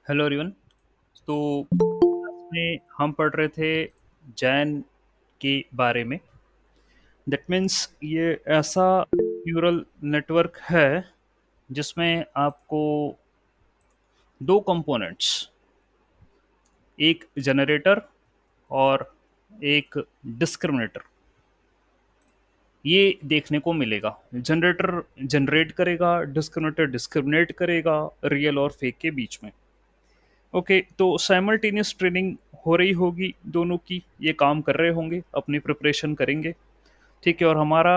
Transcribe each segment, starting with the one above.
Hello everyone. तो class में हम पढ़ रहे थे जैन के बारे में। दैट मीन्स ये ऐसा न्यूरल नेटवर्क है जिसमें आपको दो कंपोनेंट्स, एक जनरेटर और एक डिस्क्रिमिनेटर, ये देखने को मिलेगा। जनरेटर जनरेट करेगा, डिस्क्रिमिनेटर डिस्क्रिमिनेट करेगा रियल और फेक के बीच में। ओके, तो साइमल्टेनियस ट्रेनिंग हो रही होगी दोनों की, ये काम कर रहे होंगे, अपनी प्रिपरेशन करेंगे। ठीक है, और हमारा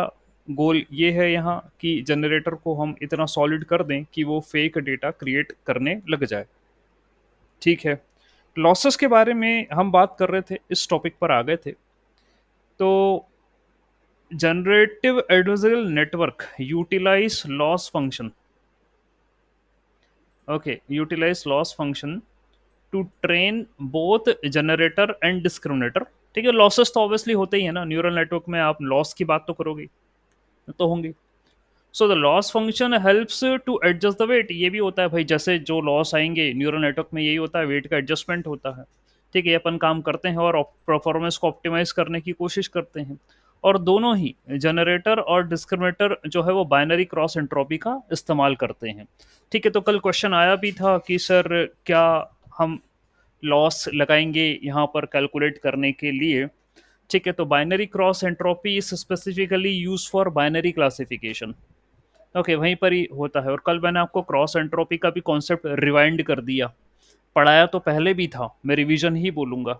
गोल ये है यहाँ कि जनरेटर को हम इतना सॉलिड कर दें कि वो फेक डेटा क्रिएट करने लग जाए। ठीक है, लॉसेस के बारे में हम बात कर रहे थे, इस टॉपिक पर आ गए थे। तो generative adversarial network utilise loss function. Okay, utilise loss function to train both generator and discriminator. ठीक है, लॉसेस तो ऑब्वियसली होते ही है ना, न्यूरल नेटवर्क में आप लॉस की बात तो करोगे, तो होंगे। So the loss function helps to adjust the weight. ये भी होता है भाई, जैसे जो लॉस आएंगे न्यूरल नेटवर्क में, यही होता है, वेट का एडजस्टमेंट होता है। ठीक है, ये अपन काम करते हैं और परफॉर्मेंस को ऑप्टिमाइज करने की कोशिश करते हैं। और दोनों ही जनरेटर और डिस्क्रिमिनेटर जो है वो बाइनरी क्रॉस एंट्रोपी का इस्तेमाल करते हैं। ठीक है, तो कल क्वेश्चन आया भी था कि सर क्या हम लॉस लगाएंगे यहाँ पर कैलकुलेट करने के लिए। ठीक है, तो binary cross entropy is specifically use for binary classification. Okay, वहीं पर ही होता है। और कल मैंने आपको क्रॉस एंट्रोपी का भी कॉन्सेप्ट रिवाइंड कर दिया, पढ़ाया तो पहले भी था, मैं रिवीजन ही बोलूंगा।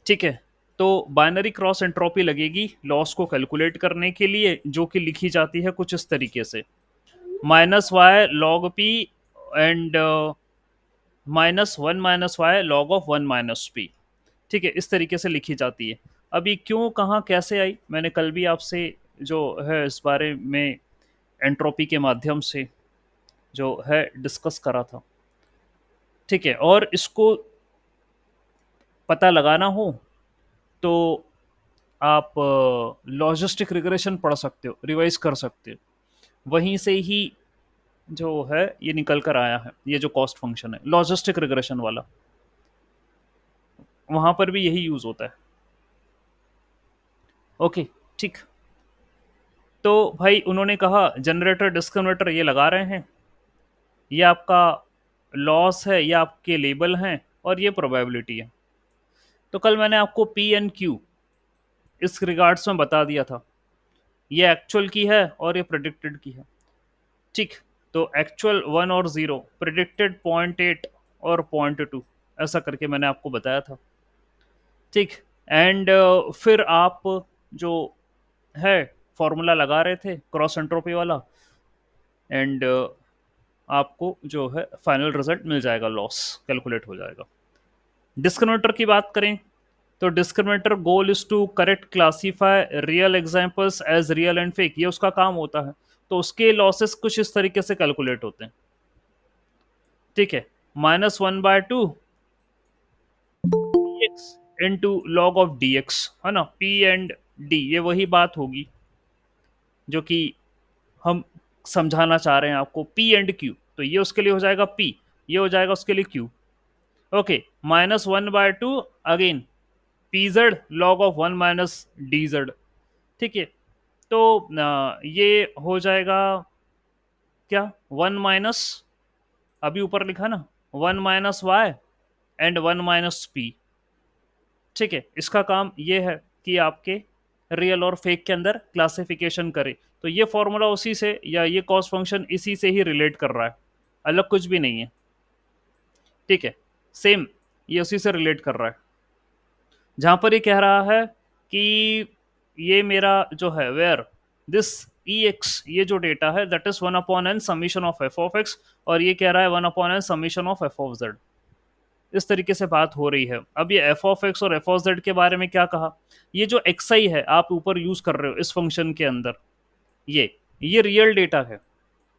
ठीक है, तो बाइनरी क्रॉस एंट्रोपी लगेगी लॉस को कैलकुलेट करने के लिए, जो कि लिखी जाती है कुछ इस तरीके से: minus y log p and minus one minus y log of one minus p. ठीक है, इस तरीके से लिखी जाती है। अब ये क्यों, कहाँ, कैसे आई, मैंने कल भी आपसे जो है इस बारे में एंट्रोपी के माध्यम से जो है डिस्कस करा था। ठीक है, और इसको पता लगाना हो तो आप लॉजिस्टिक रिग्रेशन पढ़ सकते हो, रिवाइज कर सकते हो। वहीं से ही जो है ये निकल कर आया है, ये जो कॉस्ट फंक्शन है लॉजिस्टिक रिग्रेशन वाला, वहां पर भी यही यूज होता है। ओके, ठीक। तो भाई उन्होंने कहा जनरेटर डिस्क्रिमिनेटर ये लगा रहे हैं, ये आपका लॉस है, ये आपके लेबल हैं, और ये प्रोबेबिलिटी है। तो कल मैंने आपको पी एंड क्यू इस रिगार्ड्स में बता दिया था, ये एक्चुअल की है और ये प्रिडिक्टेड की है। ठीक, तो एक्चुअल 1 और 0, प्रिडिक्टेड 0.8 और 0.2, ऐसा करके मैंने आपको बताया था। ठीक, एंड फिर आप जो है फॉर्मूला लगा रहे थे क्रॉस एंट्रोपी वाला, एंड आपको जो है फाइनल रिजल्ट मिल जाएगा, लॉस कैलकुलेट हो जाएगा। डिस्क्रिमिनेटर की बात करें तो discriminator goal is to correct classify real examples as real and fake, ये उसका काम होता है। तो उसके लॉसेस कुछ इस तरीके से कैलकुलेट होते हैं। ठीक है, -1/2 x into log of D x, है ना, पी एंड डी, ये वही बात होगी जो कि हम समझाना चाह रहे हैं आपको। पी एंड क्यू, तो ये उसके लिए हो जाएगा पी, ये हो जाएगा उसके लिए Q. Okay, -1/2 again P Z log of 1 - D Z. ठीक है, तो ये हो जाएगा क्या, 1 अभी ऊपर लिखा ना, 1 - वाई एंड 1 - पी। ठीक है, इसका काम ये है कि आपके रियल और फेक के अंदर क्लासिफिकेशन करे। तो ये फॉर्मूला उसी से, या ये कॉस्ट फंक्शन इसी से ही रिलेट कर रहा है, अलग कुछ भी नहीं है। ठीक है, सेम ये उसी से रिलेट कर रहा है, जहां पर ये कह रहा है कि ये मेरा जो है वेयर दिस ई एक्स, ये जो डेटा है that is 1/n summation of F of x, और ये कह रहा है 1/n summation of F of Z. इस तरीके से बात हो रही है। अब ये एफ ऑफ एक्स और एफ ऑफ जेड के बारे में क्या कहा, ये जो एक्स आई है आप ऊपर यूज कर रहे हो इस फंक्शन के अंदर, ये रियल डेटा है।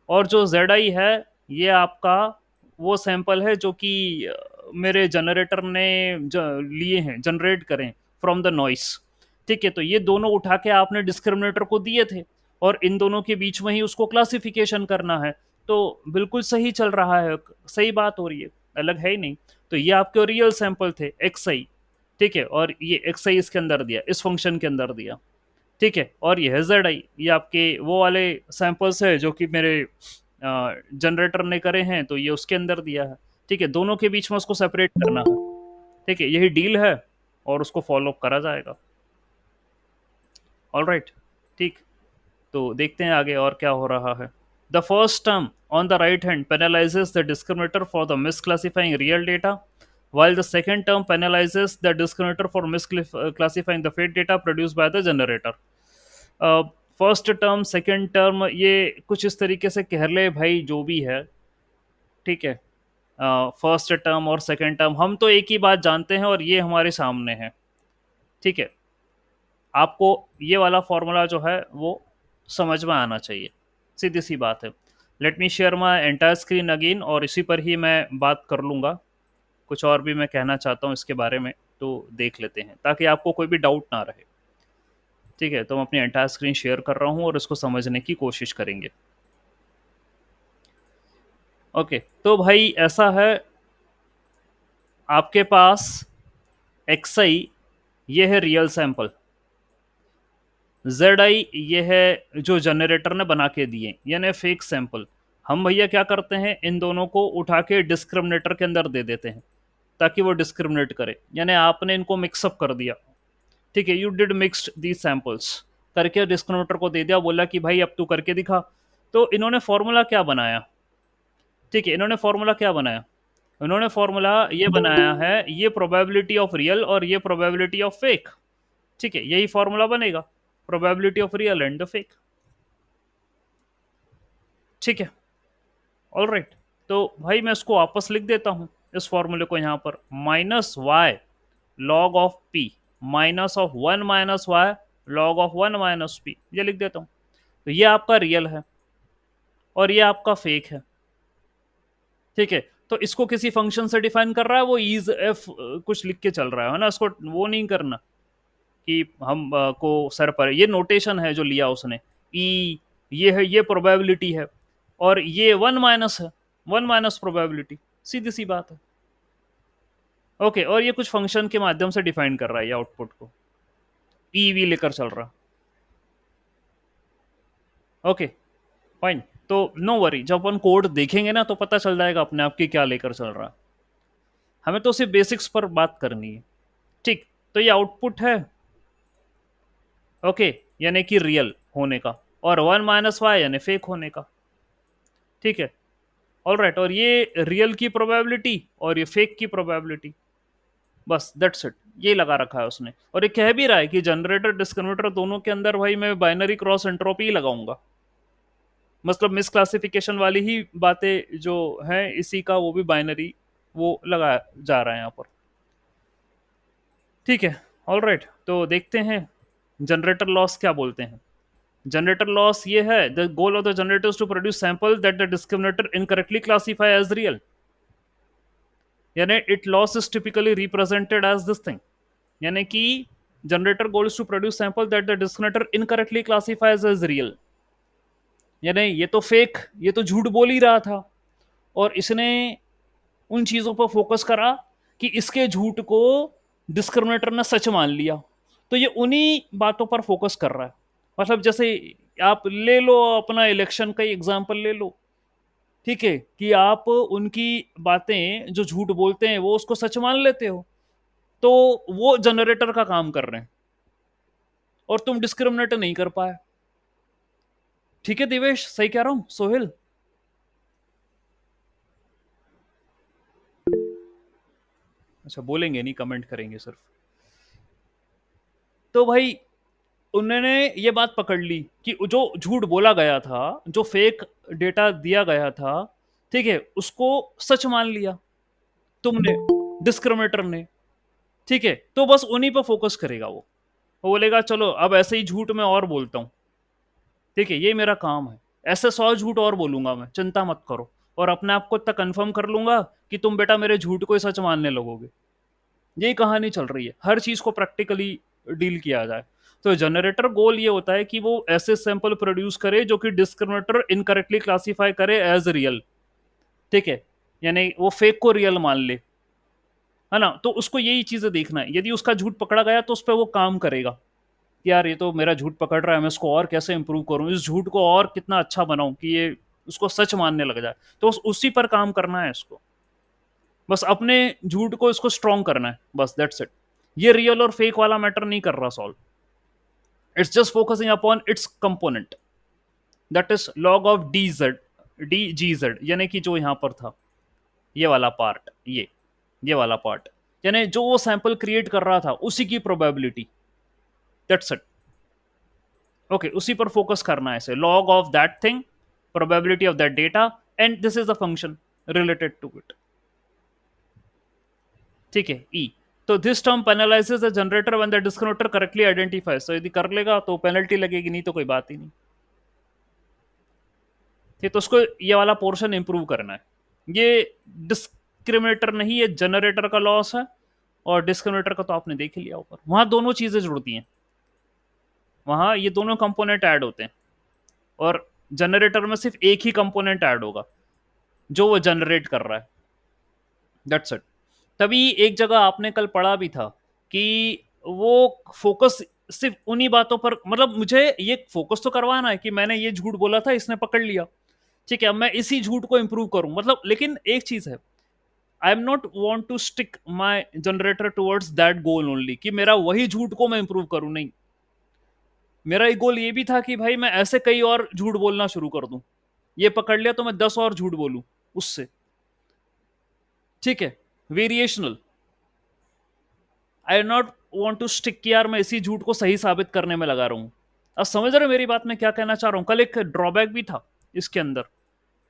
और जो जेड आई है ये आपका वो सैंपल है जो कि मेरे जनरेटर ने लिए हैं, जनरेट करें फ्रॉम द नॉइस। ठीक है, तो ये दोनों उठा के आपने डिस्क्रिमिनेटर को दिए थे, और इन दोनों के बीच में ही उसको क्लासिफिकेशन करना है। तो बिल्कुल सही चल रहा है, सही बात हो रही है। अलग है ही नहीं। तो ये आपके रियल सैंपल थे एक्स आई, ठीक है, और ये एक्स आई इसके अंदर दिया, इस फंक्शन के अंदर दिया, ठीक है, और ये है जेड आई, ये आपके वो वाले सैंपल्स है जो कि मेरे जनरेटर ने करे हैं, तो ये उसके अंदर दिया है, ठीक है, दोनों के बीच में उसको सेपरेट करना है, ठीक है, यही डील है, और उसको फॉलो करा जाएगा। ऑल राइट, ठीक। तो देखते हैं आगे और क्या हो रहा है। The first term on the right hand penalizes the discriminator for the misclassifying real data, while the second term penalizes the discriminator for misclassifying the fake data produced by the generator. First term second term ये कुछ इस तरीके से कह ले भाई, जो भी है, ठीक है। फर्स्ट टर्म और सेकंड टर्म, हम तो एक ही बात जानते हैं और ये हमारे सामने है, ठीक है। आपको ये वाला फॉर्मूला जो है वो समझ में आना चाहिए, सीधी सी बात है। Let me share my entire screen again, और इसी पर ही मैं बात कर लूँगा। कुछ और भी मैं कहना चाहता हूँ इसके बारे में, तो देख लेते हैं ताकि आपको कोई भी डाउट ना रहे, ठीक है। तो मैं अपनी एंटायर स्क्रीन शेयर कर रहा हूँ और इसको समझने की कोशिश करेंगे। ओके, तो भाई ऐसा है, आपके पास एक्स आई ये है रियल सैंपल, जेड आई ये है जो जनरेटर ने बना के दिए यानी फेक सैंपल। हम भैया क्या करते हैं, इन दोनों को उठा के डिस्क्रिमिनेटर के अंदर दे देते हैं ताकि वो डिस्क्रिमिनेट करे, यानी आपने इनको मिक्सअप कर दिया, ठीक है, you did mixed the samples करके डिस्क्रिमिनेटर को दे दिया, बोला कि भाई अब तू करके दिखा। तो इन्होंने फॉर्मूला क्या बनाया, ठीक है, इन्होंने फॉर्मूला क्या बनाया, इन्होंने फॉर्मूला ये बनाया है, ये प्रोबेबिलिटी ऑफ रियल और ये प्रोबेबिलिटी ऑफ फेक, ठीक है, यही फॉर्मूला बनेगा, probability of real and the fake, ठीक है। ऑल राइट, तो भाई मैं इसको वापस लिख देता हूं, इस फॉर्मूले को यहां पर, minus y log of p minus of one minus y log of one minus p, ये लिख देता हूं। तो ये आपका रियल है और ये आपका फेक है, ठीक है। तो इसको किसी फंक्शन से डिफाइन कर रहा है, वो इज एफ कुछ लिख के चल रहा है ना, इसको वो नहीं करना कि हम को सर पर, ये नोटेशन है जो लिया उसने, ई ये है, ये प्रोबेबिलिटी है, और ये वन माइनस है, वन माइनस प्रोबेबिलिटी, सीधी सी बात है। ओके, और ये कुछ फंक्शन के माध्यम से डिफाइन कर रहा है ये आउटपुट को, ई वी लेकर चल रहा। ओके फाइन, तो नो वरी, जब अपन कोड देखेंगे ना तो पता चल जाएगा अपने आप की क्या लेकर चल रहा है, हमें तो सिर्फ बेसिक्स पर बात करनी है, ठीक। तो ये आउटपुट है, ओके, यानी कि रियल होने का, और वन माइनस वाई यानी फेक होने का, ठीक है। ऑल राइट, और ये रियल की प्रोबेबिलिटी और ये फेक की प्रोबेबिलिटी, बस दैट्स इट, ये लगा रखा है उसने। और ये कह भी रहा है कि जनरेटर डिस्क्रिमिनेटर दोनों के अंदर भाई मैं बाइनरी क्रॉस एंट्रोपी ही लगाऊंगा, मतलब मिसक्लासिफिकेशन वाली ही बातें जो हैं इसी का, वो भी बाइनरी वो लगाया जा रहा है यहाँ पर, ठीक है। ऑल राइट, तो देखते हैं जनरेटर लॉस क्या बोलते हैं। जनरेटर लॉस ये है, the goal of the generator to produce sample that the discriminator incorrectly classify as real, यानी it loss is typically represented as this thing, यानी कि generator goals to produce sample that the discriminator incorrectly classifies as real, यानी ये तो fake, ये तो झूठ बोल ही रहा था, और इसने उन चीजों पर फोकस करा कि इसके झूठ को डिस्क्रिमिनेटर ने सच मान लिया, तो ये उन्हीं बातों पर फोकस कर रहा है। मतलब जैसे आप ले लो अपना इलेक्शन का एग्जाम्पल ले लो, ठीक है, कि आप उनकी बातें जो झूठ बोलते हैं वो उसको सच मान लेते हो, तो वो जनरेटर का काम कर रहे हैं और तुम डिस्क्रिमिनेट नहीं कर पाए, ठीक है। दिवेश सही कह रहा हूं, सोहेल? अच्छा, बोलेंगे नहीं, कमेंट करेंगे सिर्फ। तो भाई उन्होंने ये बात पकड़ ली कि जो झूठ बोला गया था, जो फेक डेटा दिया गया था, ठीक है, उसको सच मान लिया तुमने, डिस्क्रिमिनेटर ने, ठीक है। तो बस उन्हीं पर फोकस करेगा वो बोलेगा चलो अब ऐसे ही झूठ मैं और बोलता हूं, ठीक है, ये मेरा काम है, ऐसे 100 झूठ और बोलूंगा मैं, चिंता मत करो, और अपने आप को इतना कंफर्म कर लूंगा कि तुम बेटा मेरे झूठ को ही सच मानने लगोगे। यही कहानी चल रही है, हर चीज को प्रैक्टिकली डील किया जाए। तो जनरेटर गोल ये होता है कि वो ऐसे सैंपल प्रोड्यूस करे जो कि डिस्क्रिमिनेटर इनकरेक्टली क्लासीफाई करे एज रियल, ठीक है। यानी वो फेक को रियल मान ले, है ना? तो उसको यही चीजें देखना है। यदि उसका झूठ पकड़ा गया तो उस पर वो काम करेगा कि यार ये तो मेरा झूठ पकड़ रहा है, मैं इसको और कैसे इंप्रूव करूं, इस झूठ को और कितना अच्छा बनाऊं कि ये उसको सच मानने लग जाए। तो उसी पर काम करना है इसको, बस अपने झूठ को इसको स्ट्रॉन्ग करना है, बस दैट्स इट। ये रियल और फेक वाला मैटर नहीं कर रहा solve, it's just focusing upon its component, that is log of D G Z, यानी कि जो यहाँ पर था ये वाला पार्ट, ये वाला पार्ट, यानी जो वो सैंपल क्रिएट कर रहा था उसी की प्रोबेबिलिटी, दैट्स इट। ओके, उसी पर फोकस करना है इसे, log of that thing, probability of that data, and this is the function related to it. ठीक है, ई। तो this term penalises the generator when the discriminator correctly identifies, तो यदि कर लेगा तो पेनल्टी लगेगी, नहीं तो कोई बात ही नहीं। ठीक, तो उसको ये वाला पोर्शन इंप्रूव करना है। ये डिस्क्रिमिनेटर नहीं, ये जनरेटर का लॉस है, और डिस्क्रिमिनेटर का तो आपने देख ही लिया ऊपर, वहां दोनों चीजें जुड़ती हैं, वहां ये दोनों कंपोनेंट ऐड होते हैं, और जनरेटर में सिर्फ एक ही कंपोनेंट ऐड होगा जो वो जनरेट कर रहा है, दैट्स इट। तभी एक जगह आपने कल पढ़ा भी था कि वो फोकस सिर्फ उन्हीं बातों पर, मतलब मुझे ये फोकस तो करवाना है कि मैंने ये झूठ बोला था, इसने पकड़ लिया, ठीक है, अब मैं इसी झूठ को इंप्रूव करूं, मतलब लेकिन एक चीज है, I am not want to stick my generator towards that goal only, कि मेरा वही झूठ को मैं इंप्रूव करूं, नहीं। मेरा एक गोल ये भी था कि भाई मैं ऐसे कई और झूठ बोलना शुरू कर दूं, ये पकड़ लिया तो मैं 10 और झूठ बोलूं उससे, ठीक है, variational. I not want to stick कि यार मैं इसी झूठ को सही साबित करने में लगा रहा हूं। अब समझ रहे हो मेरी बात, मैं क्या कहना चाह रहा हूं? कल एक ड्रॉबैक भी था इसके अंदर,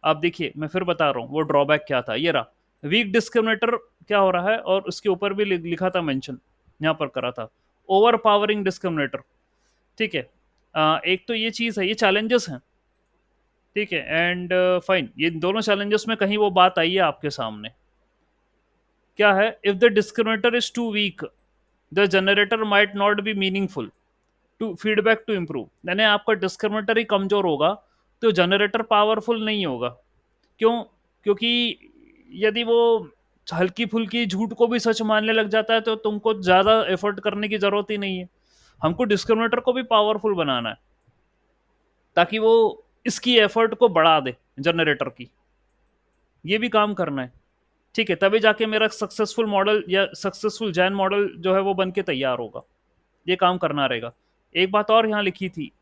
आप देखिए, मैं फिर बता रहा हूं वो ड्रॉबैक क्या था, ये रहा वीक डिस्क्रिमिनेटर क्या हो रहा है, और उसके ऊपर भी लिखा था मेंशन, यहां पर करा था ओवर पावरिंग डिस्क्रिमिनेटर, ठीक है। एक तो ये चीज है, ये चैलेंजेस हैं, ठीक है, एंड फाइन, ये दोनों चैलेंजेस में कहीं वो बात आई है आपके सामने, क्या है, if the discriminator is too weak the generator might not be meaningful to feedback to improve, यानी आपका डिस्क्रिमिनेटर ही कमजोर होगा तो जनरेटर पावरफुल नहीं होगा। क्यों? क्योंकि यदि वो हल्की फुल्की झूठ को भी सच मानने लग जाता है तो तुमको ज्यादा एफर्ट करने की जरूरत ही नहीं है। हमको डिस्क्रिमिनेटर को भी पावरफुल बनाना है ताकि वो इसकी एफर्ट को बढ़ा दे, जनरेटर की, ये भी काम करना है, ठीक है, तभी जाके मेरा सक्सेसफुल मॉडल या सक्सेसफुल जैन मॉडल जो है वो बन के तैयार होगा, ये काम करना रहेगा। एक बात और यहाँ लिखी थी,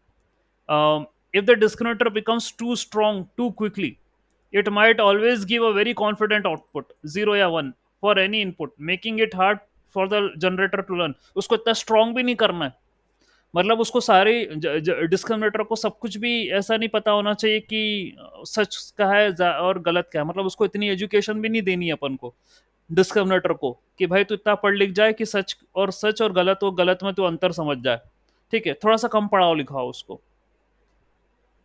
if the discriminator becomes too strong too quickly it might always give a very confident output 0 या 1 for any input making it hard for the generator to learn। उसको इतना स्ट्रॉन्ग भी नहीं करना है, मतलब उसको सारे डिस्क्रिमिनेटर को सब कुछ भी ऐसा नहीं पता होना चाहिए कि सच का है और गलत का है, मतलब उसको इतनी एजुकेशन भी नहीं देनी है अपन को डिस्क्रिमिनेटर को कि भाई तू इतना पढ़ लिख जाए कि सच और गलत में तू अंतर समझ जाए, ठीक है, थोड़ा सा कम पढ़ाओ लिखाओ उसको,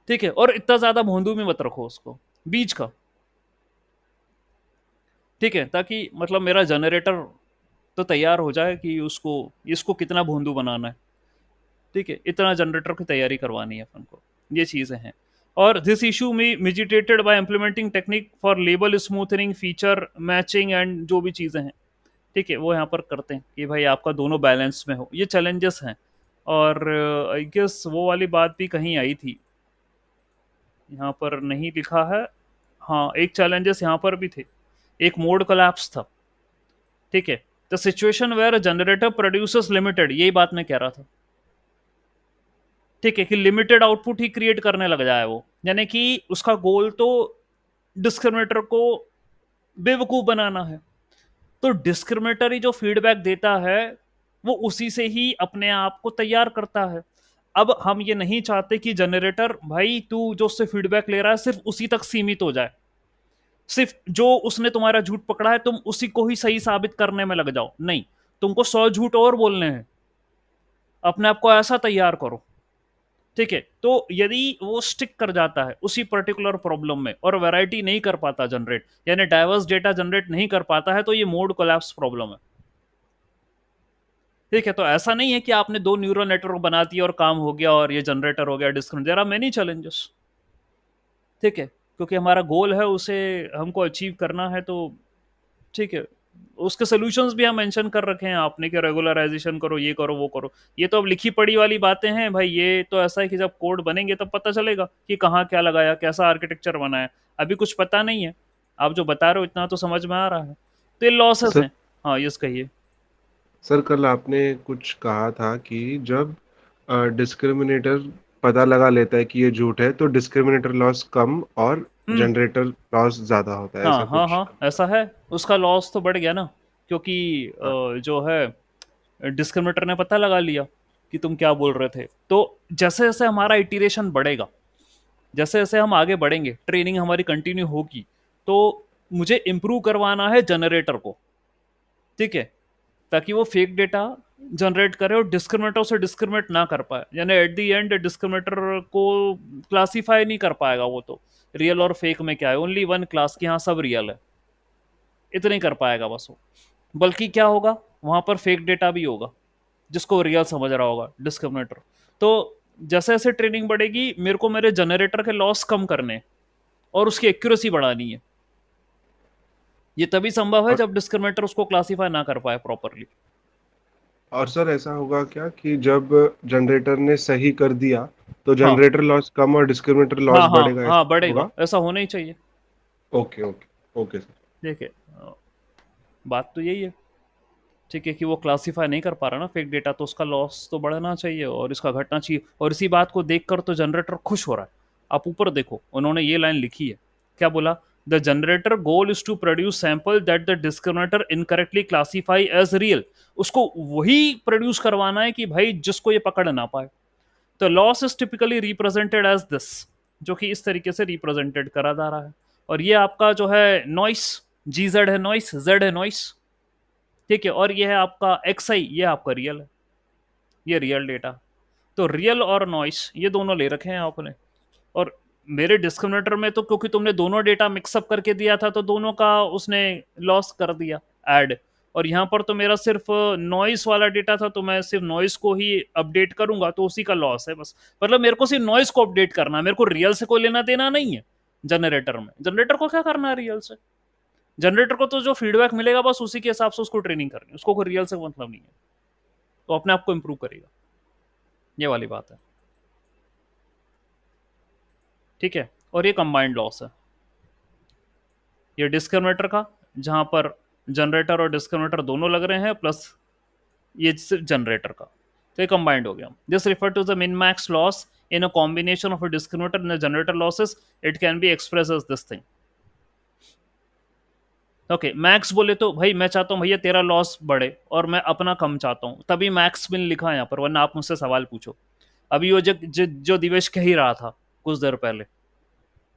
ठीक है, और इतना ज्यादा भोंदू में मत रखो उसको, बीच का, ठीक है, ताकि मतलब मेरा जनरेटर तो तैयार हो जाए कि उसको इसको कितना भोंदू बनाना है, ठीक है, इतना जनरेटर की तैयारी करवानी है अपन को, ये चीज़ें हैं। और दिस इशू में mitigated by implementing technique for label smoothening feature matching and जो भी चीज़ें हैं, ठीक है, वो यहाँ पर करते हैं कि भाई आपका दोनों बैलेंस में हो, ये चैलेंजेस हैं। और आई गेस वो वाली बात भी कहीं आई थी, यहाँ पर नहीं लिखा है, हाँ एक चैलेंजेस यहाँ पर भी थे, एक मोड कोलैप्स था, ठीक है, the situation where generator producers limited, यही बात मैं कह रहा था, ठीक है, कि लिमिटेड आउटपुट ही क्रिएट करने लग जाए वो, यानी कि उसका गोल तो डिस्क्रिमिनेटर को बेवकूफ बनाना है, तो डिस्क्रिमिनेटर ही जो फीडबैक देता है वो उसी से ही अपने आप को तैयार करता है। अब हम ये नहीं चाहते कि जनरेटर भाई तू जो उससे फीडबैक ले रहा है सिर्फ उसी तक सीमित हो जाए, सिर्फ जो उसने तुम्हारा झूठ पकड़ा है तुम उसी को ही सही साबित करने में लग जाओ, नहीं, तुमको 100 झूठ और बोलने हैं, अपने आप को ऐसा तैयार करो, ठीक है। तो यदि वो स्टिक कर जाता है उसी पर्टिकुलर प्रॉब्लम में और वैरायटी नहीं कर पाता जनरेट, यानी डाइवर्स डेटा जनरेट नहीं कर पाता है, तो ये मोड कोलैप्स प्रॉब्लम है, ठीक है। तो ऐसा नहीं है कि आपने दो न्यूरल नेटवर्क बना दिया और काम हो गया और ये जनरेटर हो गया discriminator, there are many challenges, ठीक है। क्योंकि हमारा गोल है उसे हमको अचीव करना है। तो ठीक है, उसके सोल्यूशंस भी हम मेंशन कर रखे हैं आपने कि रेगुलराइजेशन करो, ये करो, वो करो। ये तो अब लिखी पढ़ी वाली बातें हैं भाई। ये तो ऐसा है कि जब कोड बनेंगे तब पता चलेगा कि कहाँ क्या लगाया, कैसा आर्किटेक्चर बनाया। अभी कुछ पता नहीं है। आप जो बता रहे हो इतना तो समझ में आ रहा है। तो ये लॉसेस सर हैं। हाँ, यस कहिए। सर कल आपने कुछ कहा था कि जब डिस्क्रिमिनेटर पता लगा लेता है कि ये झूठ है तो डिस्क्रिमिनेटर लॉस कम और हम्म। जनरेटर लॉस ज्यादा होता है, हाँ ऐसा हाँ कुछ हाँ, कहा ऐसा था। है। उसका लॉस तो बढ़ गया ना, क्योंकि हाँ। जो है डिस्क्रिमिनेटर ने पता लगा लिया कि तुम क्या बोल रहे थे। तो जैसे जैसे हमारा इटीरेशन बढ़ेगा, जैसे जैसे हम आगे बढ़ेंगे, ट्रेनिंग हमारी कंटिन्यू होगी, तो मुझे इम्प्रूव करवाना है जनरेटर को। ठीक है, ताकि वो फेक डेटा जनरेट करे और डिस्क्रिमिनेटर से डिस्क्रिमिनेट ना कर पाए, यानी एट दी एंड डिस्क्रिमिनेटर को क्लासीफाई नहीं कर पाएगा वो तो, रियल और फेक में क्या है, ओनली वन क्लास की, हाँ सब रियल है, इतने कर पाएगा बस वो। बल्कि क्या होगा, वहां पर फेक डेटा भी होगा जिसको रियल समझ रहा होगा डिस्क्रिमिनेटर। तो जैसे जैसे ट्रेनिंग बढ़ेगी, मेरे को मेरे जनरेटर के लॉस कम करने हैं और उसकी एक्यूरेसी बढ़ानी है। ये तभी संभव है और जब डिस्क्रिमिनेटर उसको क्लासीफाई ना कर पाए प्रॉपरली। और सर ऐसा होगा क्या कि जब जनरेटर ने सही कर दिया तो हाँ जनरेटर लॉस कम और डिस्क्रिमिनेटर लॉस हाँ हाँ बढ़ेगा, हाँ, ऐसा बढ़ेगा, होगा? ऐसा होना ही चाहिए। Okay okay. Okay sir. देखिए, बात तो यही है। ठीक है, कि वो क्लासीफाई नहीं कर पा रहा ना फेक डेटा, तो उसका लॉस तो बढ़ना चाहिए और इसका घटना चाहिए। और इसी बात को देखकर तो जनरेटर खुश हो रहा है। आप ऊपर देखो, उन्होंने ये लाइन लिखी है, क्या बोला? The generator goal is to produce sample that the discriminator incorrectly classify as real. उसको वही प्रोड्यूस करवाना है कि भाई जिसको ये पकड़ ना पाए। तो loss is typically represented as this, जो कि इस तरीके से रिप्रेजेंटेड करा जा रहा है। और ये आपका जो है नॉइस, जी जेड है नॉइस, जेड है नॉइस। ठीक है, और ये है आपका एक्स आई, ये आपका रियल है, ये रियल डेटा। तो रियल और नॉइस ये दोनों ले रखे हैं आपने। और मेरे डिस्क्रिमिनेटर में तो क्योंकि तुमने दोनों डेटा मिक्सअप करके दिया था, तो दोनों का उसने लॉस कर दिया ऐड। और यहाँ पर तो मेरा सिर्फ नॉइस वाला डेटा था, तो मैं सिर्फ नॉइस को ही अपडेट करूंगा, तो उसी का लॉस है बस। मतलब मेरे को सिर्फ नॉइस को अपडेट करना है, मेरे को रियल से कोई लेना देना नहीं है। जनरेटर में जनरेटर को क्या करना है रियल से? जनरेटर को तो जो फीडबैक मिलेगा बस उसी के हिसाब से उसको ट्रेनिंग करनी है, उसको कोई रियल से मतलब नहीं है। तो अपने आप को इंप्रूव करेगा, ये वाली बात है। ठीक है, और ये कंबाइंड लॉस है, ये डिस्क्रिमिनेटर का, जहां पर जनरेटर और डिस्क्रिमिनेटर दोनों लग रहे हैं, प्लस ये सिर्फ जनरेटर का। तो ये कंबाइंड हो गया। This refer to the min max loss in a combination of a discriminator and generator losses. It can be express as this thing. Okay, max बोले तो भाई मैं चाहता हूँ भैया तेरा लॉस बढ़े और मैं अपना कम चाहता हूँ, तभी मैक्स मिन लिखा है यहाँ पर, वरना आप मुझसे सवाल पूछो। अभी वो जो दिवेश कह ही रहा था कुछ देर पहले,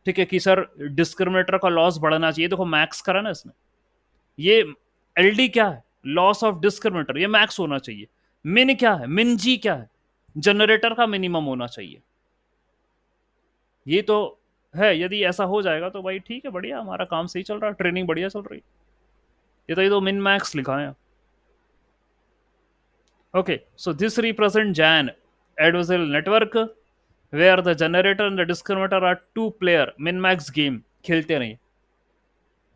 ठीक है, कि सर डिस्क्रिमिनेटर का लॉस बढ़ना चाहिए, देखो मैक्स करा ना इसने। ये एलडी क्या है? लॉस ऑफ डिस्क्रिमिनेटर, ये मैक्स होना चाहिए। मिन क्या है? मिन जी क्या है? जनरेटर का मिनिमम होना चाहिए। ये तो है। यदि ऐसा हो जाएगा तो भाई ठीक है, बढ़िया, हमारा काम सही चल रहा है, ट्रेनिंग बढ़िया चल रही है। ये तो मिन मैक्स लिखा है। Okay, so this represent Jain adversarial network where the generator and the discriminator are two player min max game खेलते रहिए।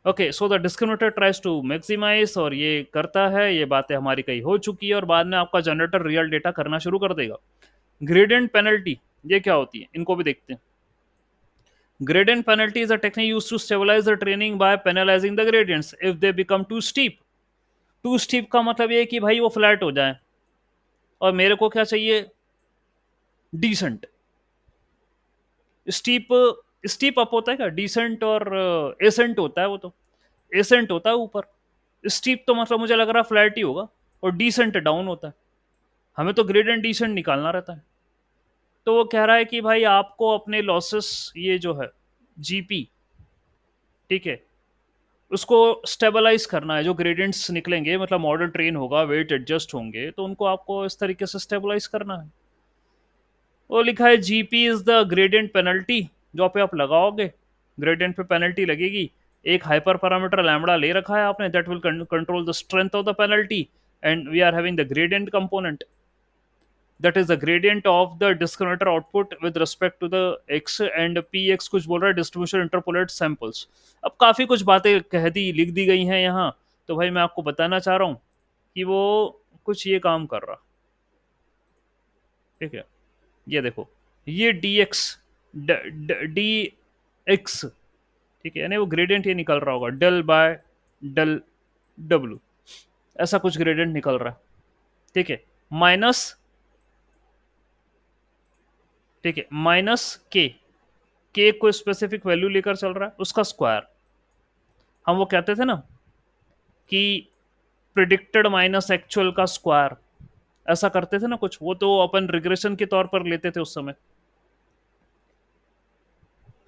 Okay, so the discriminator tries to maximise, और ये करता है, ये बातें हमारी कही हो चुकी है, और बाद में आपका जनरेटर रियल डेटा करना शुरू कर देगा। ग्रेडियंट पेनल्टी, ये क्या होती है, इनको भी देखते हैं। Gradient penalty is a technique used to stabilise the training by penalising the gradients if they become too steep. Too steep का मतलब ये है कि भाई वो फ्लैट हो जाए, और मेरे को क्या चाहिए, डिसेंट। स्टीप, स्टीप अप होता है क्या? डिसेंट और एसेंट होता है वो तो। एसेंट होता है ऊपर, स्टीप तो मतलब मुझे लग रहा है फ्लैट ही होगा, और डिसेंट डाउन होता है। हमें तो ग्रेडियंट डिसेंट निकालना रहता है। तो वो कह रहा है कि भाई आपको अपने लॉसेस, ये जो है जीपी, ठीक है, उसको स्टेबलाइज करना है। जो ग्रेडियंट्स निकलेंगे, मतलब मॉडल ट्रेन होगा, वेट एडजस्ट होंगे, तो उनको आपको इस तरीके से स्टेबलाइज करना है। वो लिखा है GP is the gradient penalty, जो पे आप लगाओगे ग्रेडियंट पे पेनल्टी लगेगी। एक हाइपर पैरामीटर लैम्बडा ले रखा है आपने, that will control the strength of the penalty, and we are having the gradient component. That is the gradient of the discriminator output with respect to the x, and p x कुछ बोल रहा है distribution interpolate samples. अब काफी कुछ बातें कह दी लिख दी गई हैं यहाँ, तो भाई मैं आपको बताना चाह रहा हूँ कि वो कुछ ये काम कर रहा। ठीक है, ये देखो, ये डी एक्स, डी एक्स, ठीक है, यानी वो ग्रेडियंट ये निकल रहा होगा डेल बाय डेल डब्ल्यू, ऐसा कुछ ग्रेडियंट निकल रहा है। ठीक है, माइनस, ठीक है, माइनस के, के को स्पेसिफिक वैल्यू लेकर चल रहा है, उसका स्क्वायर। हम वो कहते थे ना कि प्रिडिक्टेड माइनस एक्चुअल का स्क्वायर, ऐसा करते थे ना कुछ, वो तो अपन रिग्रेशन के तौर पर लेते थे उस समय।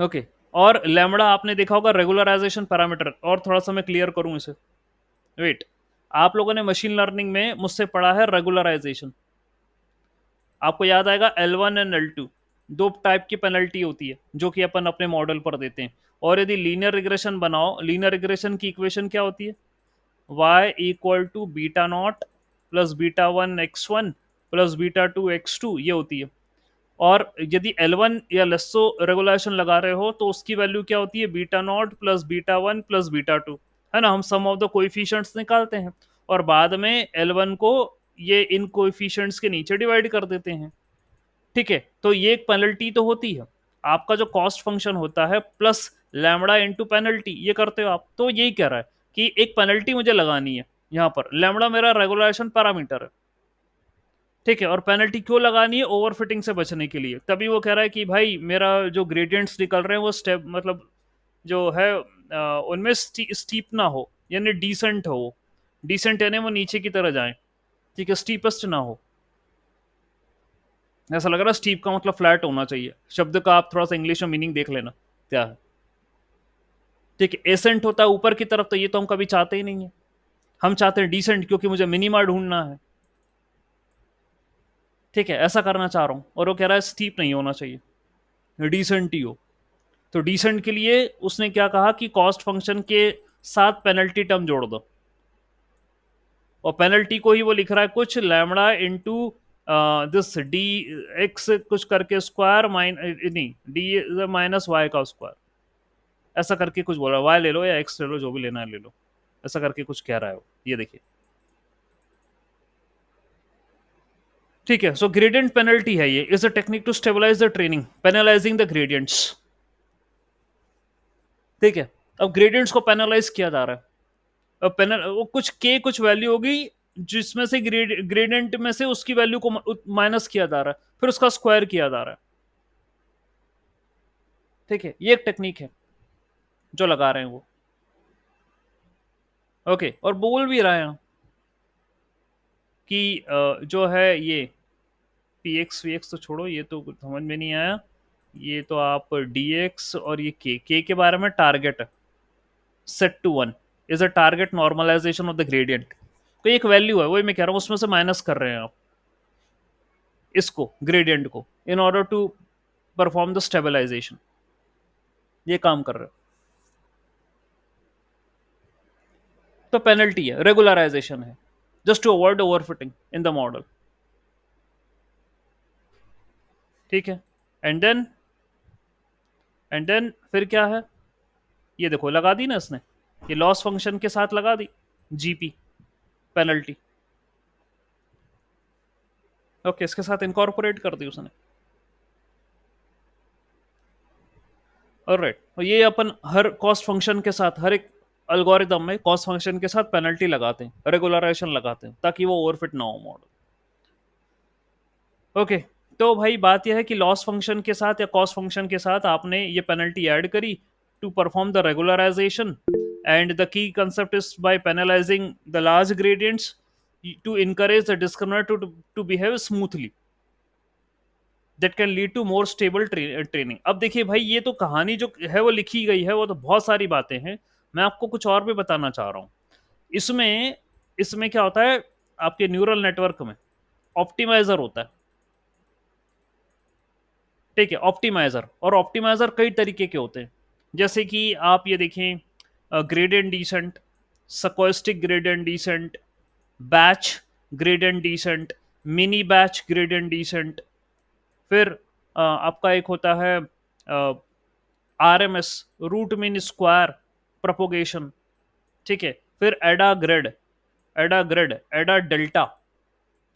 ओके, और लैम्बडा आपने देखा होगा रेगुलराइजेशन पैरामीटर, और थोड़ा सा मैं क्लियर करूं इसे। वेट, आप लोगों ने मशीन लर्निंग में मुझसे पढ़ा है रेगुलराइजेशन, आपको याद आएगा L1 एंड L2, दो टाइप की पेनल्टी होती है जो कि अपन अपने मॉडल पर देते हैं। और यदि लीनियर रिग्रेशन बनाओ, लीनियर रिग्रेशन की इक्वेशन क्या होती है, y equal to beta naught plus beta one x one plus beta two x two, ये होती है। और यदि L1 या लेसो रेगुलेशन लगा रहे हो तो उसकी वैल्यू क्या होती है, beta naught plus beta one plus beta to, है ना। हम सम ऑफ द कोएफिशिएंट्स निकालते हैं और बाद में L1 को ये इन कोएफिशिएंट्स के नीचे डिवाइड कर देते हैं। ठीक है, तो ये एक पेनल्टी तो होती है। आपका जो कॉस्ट फंक्शन होता है प्लस लैम्बडा इंटू पेनल्टी, ये करते हो आप, तो यही कह रहा है कि एक पेनल्टी मुझे लगानी है यहाँ पर। लैम्बडा मेरा रेगुलेशन पैरामीटर है, ठीक है, और पेनल्टी क्यों लगानी है, ओवरफिटिंग से बचने के लिए। तभी वो कह रहा है कि भाई मेरा जो ग्रेडियंट्स निकल रहे हैं वो स्टेप मतलब जो है उनमें स्टीप ना हो, यानी डिसेंट हो, डिसेंट यानी वो नीचे की तरह जाए, ठीक है, स्टीपेस्ट ना हो। ऐसा लग रहा है स्टीप का मतलब फ्लैट होना चाहिए, शब्द का आप थोड़ा सा इंग्लिश में मीनिंग देख लेना क्या है। ठीक है, एसेंट होता है ऊपर की तरफ, तो ये तो हम कभी चाहते ही नहीं है। हम चाहते हैं डिसेंट, क्योंकि मुझे मिनिमा ढूंढना है। ठीक है, ऐसा करना चाह रहा हूं, और वो कह रहा है स्टीप नहीं होना चाहिए, डिसेंट ही हो। तो डिसेंट के लिए उसने क्या कहा कि कॉस्ट फंक्शन के साथ पेनल्टी टर्म जोड़ दो, और पेनल्टी को ही वो लिख रहा है कुछ lambda into this D x कुछ करके स्क्वायर माइन नहीं डी माइनस वाई का स्क्वायर, ऐसा करके कुछ बोल रहा है। वाई ले लो या एक्स ले लो, जो भी लेना है ले लो, ऐसा करके कुछ कह रहा है वो, ये देखिए। ठीक है, सो ग्रेडियंट पेनल्टी है, ये is a technique to stabilise the training penalising the gradients. ठीक है, अब ग्रेडियंट्स को पेनलाइज किया जा रहा है। अब पेनल वो कुछ के कुछ वैल्यू होगी जिसमें से ग्रेडियंट में से उसकी वैल्यू को माइनस किया जा रहा है, फिर उसका स्क्वायर किया जा रहा है। ठीक है, ये एक टेक्निक है जो लगा रहे हैं वो। ओके, और बोल भी रहे हैं कि जो है ये पी एक्स वी एक्स तो छोड़ो, ये तो समझ में नहीं आया। ये तो आप डी एक्स और ये के बारे में, target set to one is a target normalisation of the gradient. तो एक वैल्यू है, वही मैं कह रहा हूँ, उसमें से माइनस कर रहे हैं आप इसको, ग्रेडियंट को, in order to perform the stabilisation, ये काम कर रहे हो। तो पेनल्टी है, रेगुलराइजेशन है, just to avoid overfitting in the model. ठीक है, एंड देन फिर क्या है, ये देखो लगा दी ना इसने, ये लॉस फंक्शन के साथ लगा दी जीपी पेनल्टी। ओके, इसके साथ इनकॉर्पोरेट कर दी उसने। ऑलराइट, तो ये अपन हर कॉस्ट फंक्शन के साथ, हर एक अल्गोरिदम में कॉस्ट फंक्शन के साथ पेनल्टी लगाते हैं, रेगुलराइजेशन लगाते हैं, ताकि वो ओवरफिट ना हो मॉडल। ओके, तो भाई बात यह है कि लॉस फंक्शन के साथ या कॉस्ट फंक्शन के साथ आपने ये पेनल्टी ऐड करी to perform the regularisation, and the key concept is by penalising the large gradients to encourage the discriminator to behave smoothly that can lead to more stable training। अब देखिए भाई, ये तो कहानी जो है वो लिखी गई है, वो तो बहुत सारी बातें हैं, मैं आपको कुछ और भी बताना चाह रहा हूँ। इसमें इसमें क्या होता है, आपके न्यूरल नेटवर्क में ऑप्टिमाइजर होता है। ठीक है, ऑप्टिमाइजर, और ऑप्टिमाइजर कई तरीके के होते हैं, जैसे कि आप ये देखें, gradient descent, stochastic gradient descent, batch gradient descent, mini batch gradient descent, फिर आपका एक होता है RMS, root mean square propagation, ठीक है। फिर एडा ग्रेड, एडा ग्रेड, एडा डेल्टा,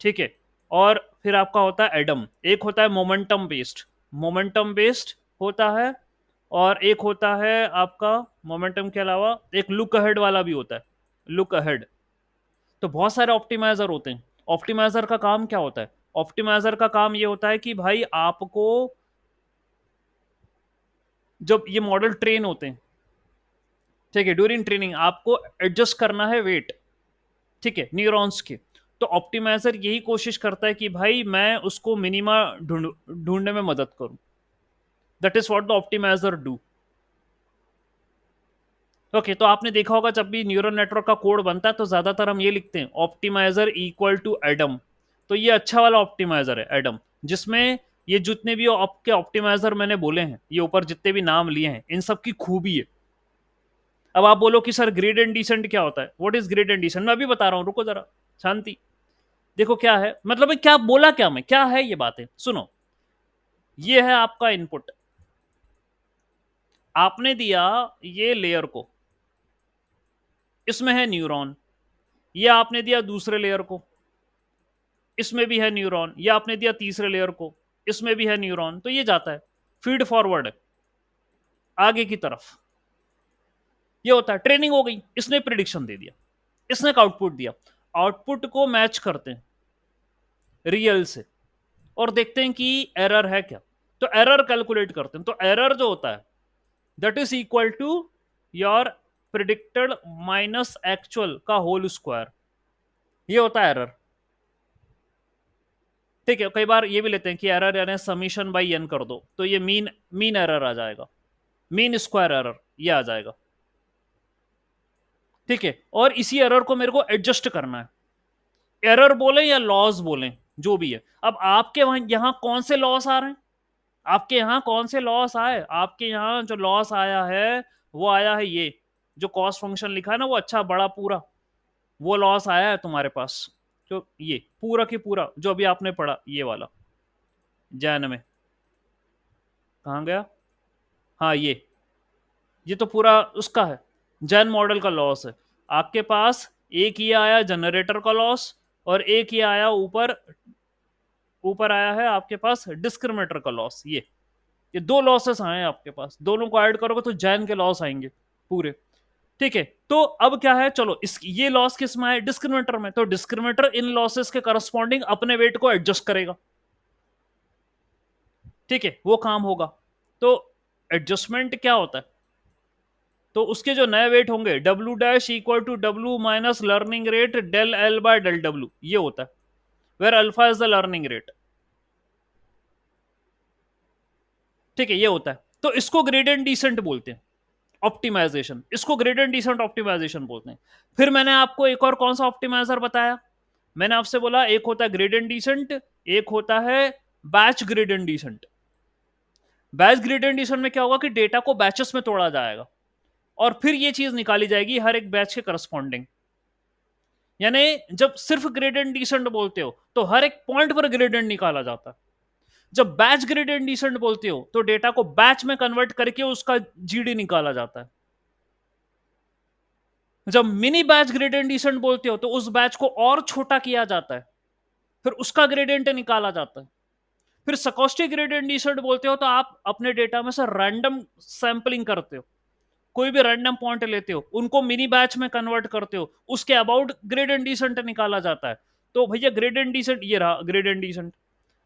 ठीक है। और फिर आपका होता है एडम, एक होता है मोमेंटम बेस्ड, मोमेंटम बेस्ड होता है। और एक होता है आपका मोमेंटम के अलावा एक लुक अहेड वाला भी होता है, लुक अहेड। तो बहुत सारे ऑप्टिमाइजर होते हैं। ऑप्टिमाइजर का काम क्या होता है? ऑप्टिमाइजर का काम ये होता है कि भाई आपको, जब ये मॉडल ट्रेन होते हैं, ठीक है, ड्यूरिंग ट्रेनिंग आपको एडजस्ट करना है वेट, ठीक है, न्यूरॉन्स के। तो ऑप्टिमाइजर यही कोशिश करता है कि भाई मैं उसको मिनिमा ढूंढने में मदद करूं। That is what the optimiser do. Okay, तो आपने देखा होगा जब भी न्यूरल नेटवर्क का कोड बनता है तो ज्यादातर हम ये लिखते हैं ऑप्टिमाइजर इक्वल टू एडम। तो ये अच्छा वाला ऑप्टिमाइजर है एडम, जिसमें ये जितने भी आपके ऑप्टिमाइजर मैंने बोले हैं, ये ऊपर जितने भी नाम लिए हैं, इन सब की खूबी है। अब आप बोलो कि सर ग्रेड एंड डिसेंट क्या होता है, what is grade and descent? मैं अभी बता रहा हूं, रुको जरा, शांति। देखो क्या है, मतलब क्या बोला, क्या मैं, क्या है ये बातें सुनो। ये है आपका इनपुट, आपने दिया ये लेयर को, इसमें है न्यूरॉन। ये आपने दिया दूसरे लेयर को, इसमें भी है न्यूरॉन। ये आपने दिया तीसरे लेयर को, इसमें भी है न्यूरॉन। तो ये जाता है फीड फॉरवर्ड आगे की तरफ। ये होता है ट्रेनिंग हो गई, इसने प्रिडिक्शन दे दिया, इसने एक आउटपुट दिया। आउटपुट को मैच करते हैं रियल से और देखते हैं कि एरर है क्या। तो एरर कैलकुलेट करते हैं। तो एरर जो होता है that is equal to your predicted minus actual का होल स्क्वायर। ये होता है एरर, ठीक है। कई बार ये भी लेते हैं कि एरर यानी समीशन बाई एन कर दो, तो ये मीन, मीन एरर आ जाएगा, मीन स्क्वायर एरर ये आ जाएगा, ठीक है। और इसी एरर को मेरे को एडजस्ट करना है। एरर बोले या लॉस बोले, जो भी है। अब आपके वहां यहां कौन से लॉस आ रहे हैं? आपके यहां कौन से लॉस आए? आपके यहां जो लॉस आया है वो आया है ये जो कॉस्ट फंक्शन लिखा है ना, वो अच्छा बड़ा पूरा, वो लॉस आया है तुम्हारे पास। तो ये पूरा की पूरा जो अभी आपने पढ़ा ये वाला जैन में, कहाँ गया? हाँ ये तो पूरा उसका है, जैन मॉडल का लॉस है। आपके पास एक ये आया जनरेटर का लॉस, और एक ये आया ऊपर, ऊपर आया है आपके पास डिस्क्रिमिनेटर का लॉस। ये दो लॉसेस आए हैं आपके पास, दोनों को ऐड करोगे तो जैन के लॉस आएंगे पूरे, ठीक है। तो अब क्या है, चलो इस ये लॉस किस में है? डिस्क्रिमिनेटर में। तो डिस्क्रिमिनेटर इन लॉसेस के करस्पॉन्डिंग अपने वेट को एडजस्ट करेगा, ठीक है, वो काम होगा। तो एडजस्टमेंट क्या होता है? तो उसके जो नए वेट होंगे W dash equal to W minus learning rate del L by del W, ये होता है, where alpha is the learning rate, ठीक है, ये होता है। तो इसको ग्रेडियंट डिसेंट बोलते हैं, ऑप्टिमाइजेशन, इसको ग्रेडियंट डिसेंट ऑप्टिमाइजेशन बोलते हैं। फिर मैंने आपको एक और कौन सा ऑप्टिमाइजर बताया? मैंने आपसे बोला एक होता है ग्रेडियंट डिसेंट, एक होता है batch gradient descent. Batch gradient decent में क्या होगा कि डेटा को बैचेस में तोड़ा जाएगा और फिर ये चीज निकाली जाएगी हर एक बैच के करस्पॉन्डिंग। यानी जब सिर्फ ग्रेडियंट डिसेंट बोलते हो तो हर एक पॉइंट पर ग्रेडियंट निकाला जाता है। जब बैच ग्रेडियंट डिसेंट बोलते हो तो डेटा को बैच में कन्वर्ट करके उसका जीडी निकाला जाता है। जब मिनी बैच ग्रेडियंट डिसेंट बोलते हो तो उस बैच को और छोटा किया जाता है, फिर उसका ग्रेडियंट निकाला जाता है। फिर सकोस्टिक ग्रेडियंट डिसेंट बोलते हो तो आप अपने डेटा में से रैंडम सैंपलिंग करते हो, कोई भी रैंडम पॉइंट लेते हो, उनको मिनी बैच में कन्वर्ट करते हो, उसके अबाउट ग्रेडियंट डिसेंट निकाला जाता है। तो भैया ग्रेडियंट डिसेंट ये रहा, ग्रेडियंट डिसेंट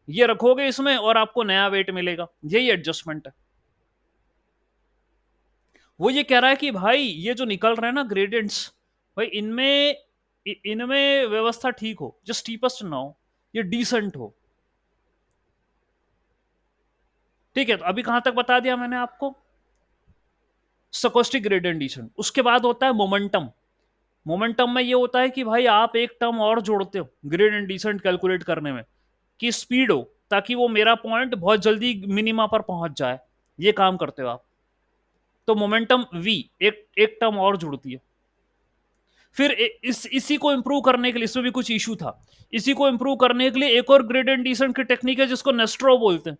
ये रखोगे इसमें और आपको नया वेट मिलेगा, यही एडजस्टमेंट है। वो ये कह रहा है कि भाई ये जो निकल रहे हैं ना ग्रेडियंट्स, भाई इनमें इनमें व्यवस्था ठीक हो, जो स्टीपेस्ट ना हो, ये डिसेंट हो, ठीक है। तो अभी कहां तक बता दिया मैंने आपको? सकोस्टिक ग्रेडियंट डिसेंट। उसके बाद होता है मोमेंटम। मोमेंटम में ये होता है कि भाई आप एक टर्म और जोड़ते हो ग्रेडियंट डिसेंट कैलकुलेट करने में, कि स्पीड हो, ताकि वो मेरा पॉइंट बहुत जल्दी मिनिमा पर पहुंच जाए, ये काम करते हो आप। तो मोमेंटम वी एक एक टर्म और जुड़ती है। फिर इसी को इंप्रूव करने के लिए, इसमें भी कुछ इशू था, इसी को इंप्रूव करने के लिए एक और ग्रेडियंट डिसेंट की टेक्निक है जिसको नेस्ट्रो बोलते हैं।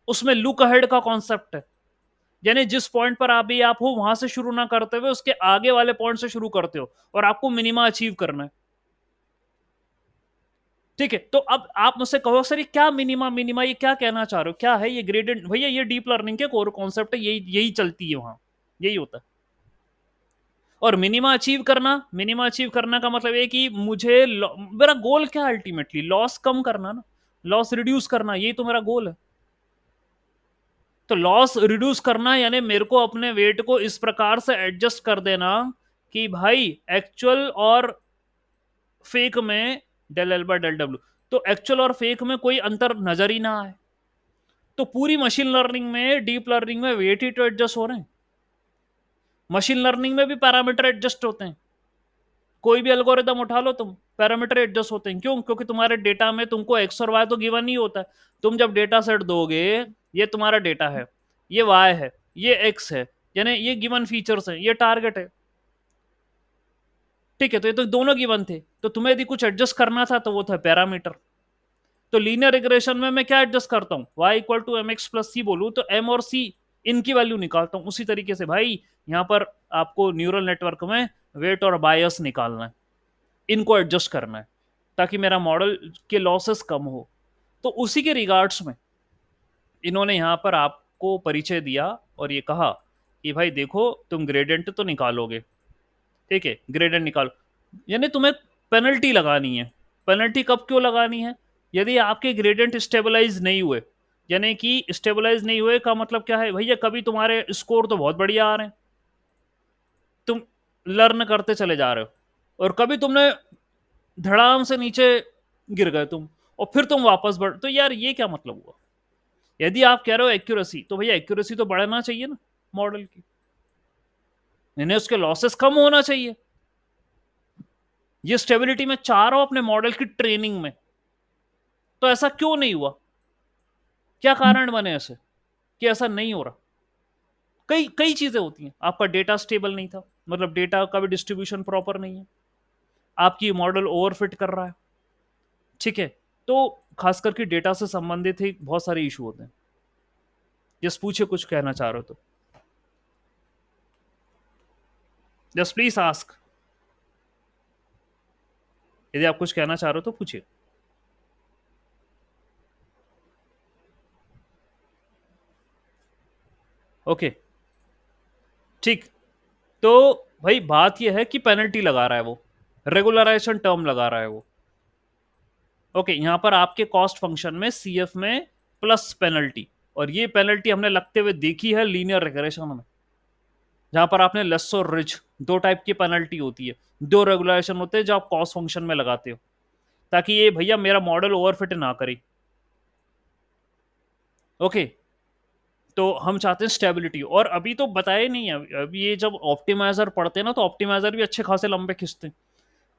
उसमें लुक अहेड का कॉन्सेप्ट है, यानी जिस पॉइंट पर अभी आप हो वहां से शुरू ना करते हुए उसके आगे वाले पॉइंट से शुरू करते हो और आपको मिनिमा अचीव करना है। ठीक है, तो अब आप मुझसे कहो सर ये क्या मिनिमा, मिनिमा ये क्या कहना चाह रहे हो, क्या है ये ग्रेडियंट? भैया ये डीप लर्निंग के कोर कॉन्सेप्ट है, यही यही चलती है वहां, यही होता है। और मिनिमा अचीव करना, मिनिमा अचीव करना का मतलब है कि मुझे मेरा गोल क्या है, अल्टीमेटली लॉस कम करना ना, लॉस रिड्यूस करना, यही तो मेरा गोल है। तो लॉस रिड्यूस करना यानी मेरे को अपने वेट को इस प्रकार से एडजस्ट कर देना कि भाई एक्चुअल और फेक में डेल एल बाय डेल डब्ल्यू, तो एक्चुअल और फेक में कोई अंतर नजर ही ना आए। तो पूरी मशीन लर्निंग में, डीप लर्निंग में वेट ही तो एडजस्ट हो रहे हैं। मशीन लर्निंग में भी पैरामीटर एडजस्ट होते हैं, कोई भी एल्गोरिदम उठा लो तुम, पैरामीटर एडजस्ट होते हैं। क्यों? क्योंकि तुम्हारे डेटा में तुमको एक्स और वाई तो गिवन ही होता है। तुम जब डेटा सेट दोगे, ये तुम्हारा डेटा है, ये वाई है, ये एक्स है, यानी ये गिवन फीचर्स है, ये टारगेट है। ठीक है, तो ये तो दोनों गिवन थे, तो तुम्हें यदि कुछ एडजस्ट करना था तो वो था पैरामीटर। तो लीनियर रिग्रेशन में मैं क्या एडजस्ट करता हूँ, y equal to M X plus C बोलूँ तो m और c इनकी वैल्यू निकालता हूँ। उसी तरीके से भाई यहाँ पर आपको न्यूरल नेटवर्क में वेट और बायस निकालना है, इनको एडजस्ट करना है ताकि मेरा मॉडल के लॉसेस कम हो। तो उसी के रिगार्ड्स में इन्होंने यहाँ पर आपको परिचय दिया और ये कहा कि भाई देखो तुम ग्रेडियंट तो निकालोगे, ठीक है, ग्रेडियंट निकालो, यानी तुम्हें पेनल्टी लगानी है। पेनल्टी कब क्यों लगानी है? यदि आपके ग्रेडियंट स्टेबलाइज नहीं हुए, यानी कि स्टेबलाइज नहीं हुए का मतलब क्या है भैया, कभी तुम्हारे स्कोर तो बहुत बढ़िया आ रहे हैं, तुम लर्न करते चले जा रहे हो, और कभी तुमने धड़ाम से नीचे गिर गए तुम, और फिर तुम वापस बढ़, तो यार ये क्या मतलब हुआ? यदि आप कह रहे हो एक्यूरेसी, तो भैया एक्यूरेसी तो बढ़ना चाहिए ना मॉडल की, यानी उसके लॉसेस कम होना चाहिए। ये स्टेबिलिटी में चाह रहा हूं अपने मॉडल की ट्रेनिंग में, तो ऐसा क्यों नहीं हुआ? क्या कारण बने ऐसे कि ऐसा नहीं हो रहा? कई कई चीजें होती हैं। आपका डेटा स्टेबल नहीं था, मतलब डेटा का भी डिस्ट्रीब्यूशन प्रॉपर नहीं है, आपकी मॉडल ओवरफिट कर रहा है, ठीक है। तो खास करके डेटा से संबंधित ही बहुत सारे इशू होते हैं। जस्ट पूछे, कुछ कहना चाह रहे हो तो जस्ट प्लीज आस्क, यदि आप कुछ कहना चाह रहे हो तो पूछिए। ओके, ठीक। तो भाई बात यह है कि पेनल्टी लगा रहा है वो, रेगुलराइजेशन टर्म लगा रहा है वो। ओके, यहां पर आपके कॉस्ट फंक्शन में सीएफ में प्लस पेनल्टी, और ये पेनल्टी हमने लगते हुए देखी है लीनियर रिग्रेशन में, जहां पर आपने लेस और रिच, दो टाइप की पेनल्टी होती है, दो रेगुलराइजेशन होते हैं जो आप कॉस्ट फंक्शन में लगाते हो, ताकि ये भैया मेरा मॉडल ओवरफिट ना करे। ओके, तो हम चाहते हैं स्टेबिलिटी, और अभी तो बताया नहीं है, अभी ये जब ऑप्टिमाइजर पढ़ते हैं ना तो ऑप्टिमाइजर भी अच्छे खासे लंबे खिंचते हैं।